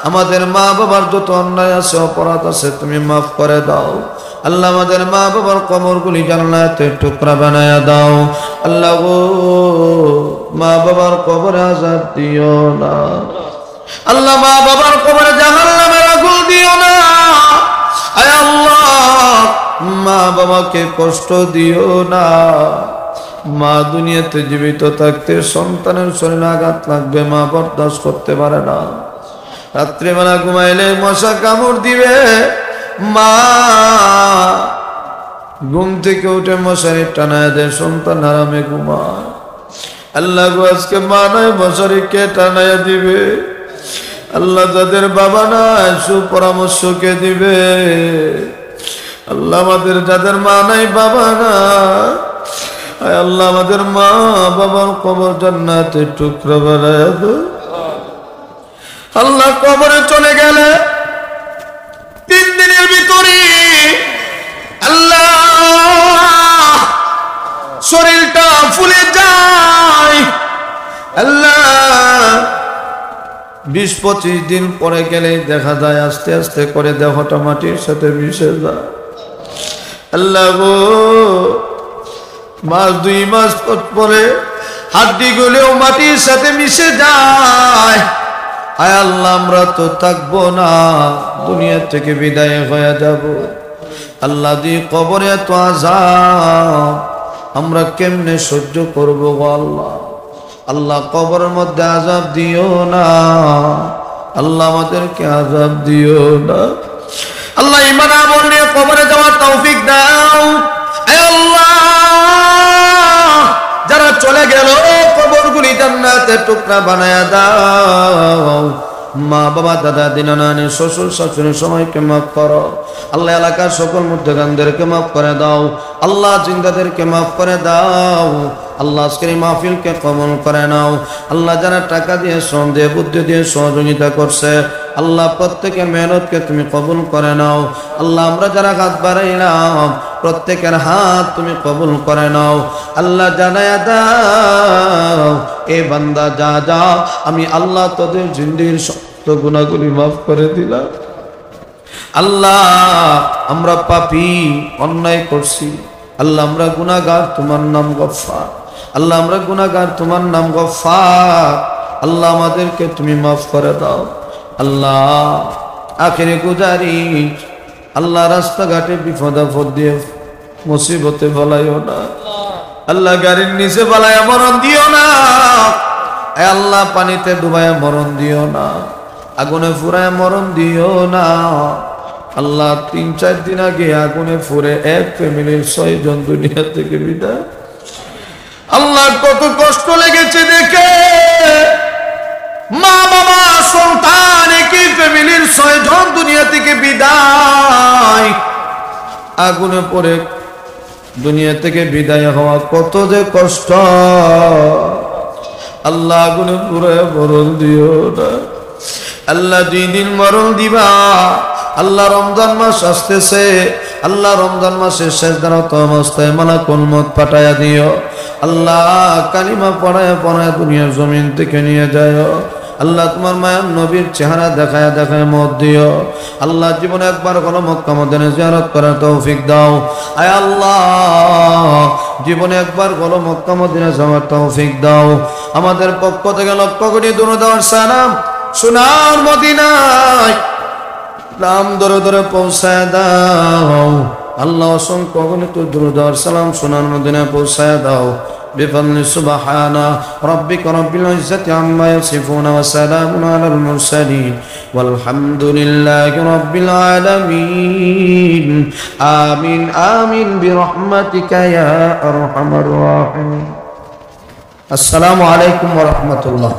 আমাদের মা বাবার যত অন্যায় আছে, অপরাধ আছে তুমি মাফ করে দাও। আল্লাহ, আমাদের মা বাবার কবরগুলি জান্নাতের টুকরা বানায়া দাও। আল্লাহ গো, মা বাবার কবরে আযাব দিও না। আল্লাহ, মা বাবার কবরে জাহান্নামের আগুন দিও না। আয় আল্লাহ, মা বাবাকে কষ্ট দিও না। মা দুনিয়াতে জীবিত থাকতে সন্তানের শরীরে আঘাত লাগবে, মা বরদাস্ত করতে পারে না। রাত্রিবেলা ঘুমাইলে মশা কামড় দিবে, মা ঘুম থেকে উঠে মশারি টানায় দেয়, সন্তান আরামে ঘুমায়। আল্লাহ গো, আজকে মা নাই, মশারি কে টানায় দিবে? আল্লাহ, যাদের বাবা নাই সুপরামর্শ কে দিবে? আল্লাহ, আমাদের যাদের মা নাই বাবা নাই, আল্লাহ আমাদের মা বাবার কবর জান্নাতের টুকরা বানায় দাও। আল্লাহ, কবরে চলে গেলে 3 দিনের ভিতরে শরীরটা ফুলে যায়। আল্লাহ 20-25 দিন পরে গেলে দেখা যায় আস্তে আস্তে করে দেহটা মাটির সাথে মিশে যায়। আল্লাহ গো, মাস 2 মাস পরে হাড্ডি গুলোও মাটির সাথে মিশে যায়। আয় আল্লাহ, আমরা তো থাকবো না, দুনিয়া থেকে বিদায় হয়ে যাব। আল্লাহ দি কবরে এত আযাব আমরা কেমনে সহ্য করব গো আল্লাহ? আল্লাহ কবরের মধ্যে আযাব দিও না, আল্লাহ আমাদেরকে আযাব দিও না। আল্লাহ ঈমান আমল নিয়ে কবরে যাওয়ার তৌফিক দাও। আয় আল্লাহ, যারা চলে গেল কবরগুলি জান্নাতের টুকরা বানায়া দাও। মা বাবা দাদা দিনা নানি শ্বশুর শাশুড়ি সবাইকে মাফ করো। আল্লাহ এলাকার সকল মুর্দাগানদেরকে মাফ করে দাও। আল্লাহ জিন্দাদেরকে মাফ করে দাও। আল্লাহ আজকের এই মাহফিলকে কবুল করে নাও। আল্লাহ যারা টাকা দিয়ে, শ্রম দিয়ে, বুদ্ধি দিয়ে সহযোগিতা করছে, আল্লাহ প্রত্যেকের মেহনতকে তুমি কবুল করে নাও। আল্লাহ আমরা যারা হাত বাড়াইলাম প্রত্যেকের হাত তুমি কবুল করে নাও। আল্লাহ জানায়া দাও, এ বান্দা যা যা, আমি আল্লাহ তোদের জিন্দির সমস্ত গুনাহগুলি মাফ করে দিলাম। আল্লাহ আমরা পাপী, অন্যায় করছি। আল্লাহ আমরা গুনাহগার, তোমার নাম গফফার। আল্লাহ আমরা গুনাহগার, তোমার নাম গফফার। আল্লাহ আমাদেরকে তুমি মাফ করে দাও। আল্লাহ আখিরে গুজারিশ, আল্লাহ রাস্তাঘাটে বিপদ আপদ দিয়ে মুসিবতে ফলাইও না। আল্লাহ গাড়ির নিচে ফলাইয়া মরণ দিও না। আল্লাহ পানিতে ডুবাইয়া মরণ দিও না, আগুনে ফুরায় মরণ দিও না। আল্লাহ 3-4 দিন আগে আগুনে ফুরে এক ফ্যামিলির 6 জন দুনিয়া থেকে বিদায়। আল্লাহ কত কষ্ট লেগেছে দেখে, মা বাবা সন্তান একই ফ্যামিলির 6 জন দুনিয়া থেকে বিদায়। আগুনে পড়ে দুনিয়া থেকে বিদায় হওয়া কত যে কষ্ট। আল্লাহ আগুনে পুরে মরণ দিও না। আল্লাহ 2 দিন মরণ দিবা। আল্লাহ রমজান মাস আসতেছে, আল্লাহ রমজান মাসের শেষ দিনত অবস্থায় মালাকুল মউত পাঠায়া দিও। আল্লাহ কালিমা পড়ায়া পড়ায়া দুনিয়ার জমিন থেকে নিয়ে যায়। আল্লাহ তোমার মায়ের নবীর চেহারা দেখায় দেখায় মত দিও। আল্লাহ জীবনে একবার হলো মক্কা মদিনা জিয়ারত করার তৌফিক দাও। আয় আল্লাহ জীবনে একবার হলো মক্কা মদিনা যাওয়ার তৌফিক দাও। আমাদের পক্ষ থেকে লক্ষ কোটি দুরূদ ও সালাম সোনার মদিনায় নাম ধরে ধরে পৌঁছায় দাও। আল্লাহ অসংখ্য গণিত দুরূদ ও সালাম সোনার মদিনায় পৌঁছায় দাও। بفضل سبحان ربك رب العزة عما يصفون وسلام على المرسلين والحمد لله رب العالمين آمين آمين برحمتك يا أرحم الراحمين. السلام عليكم ورحمة الله.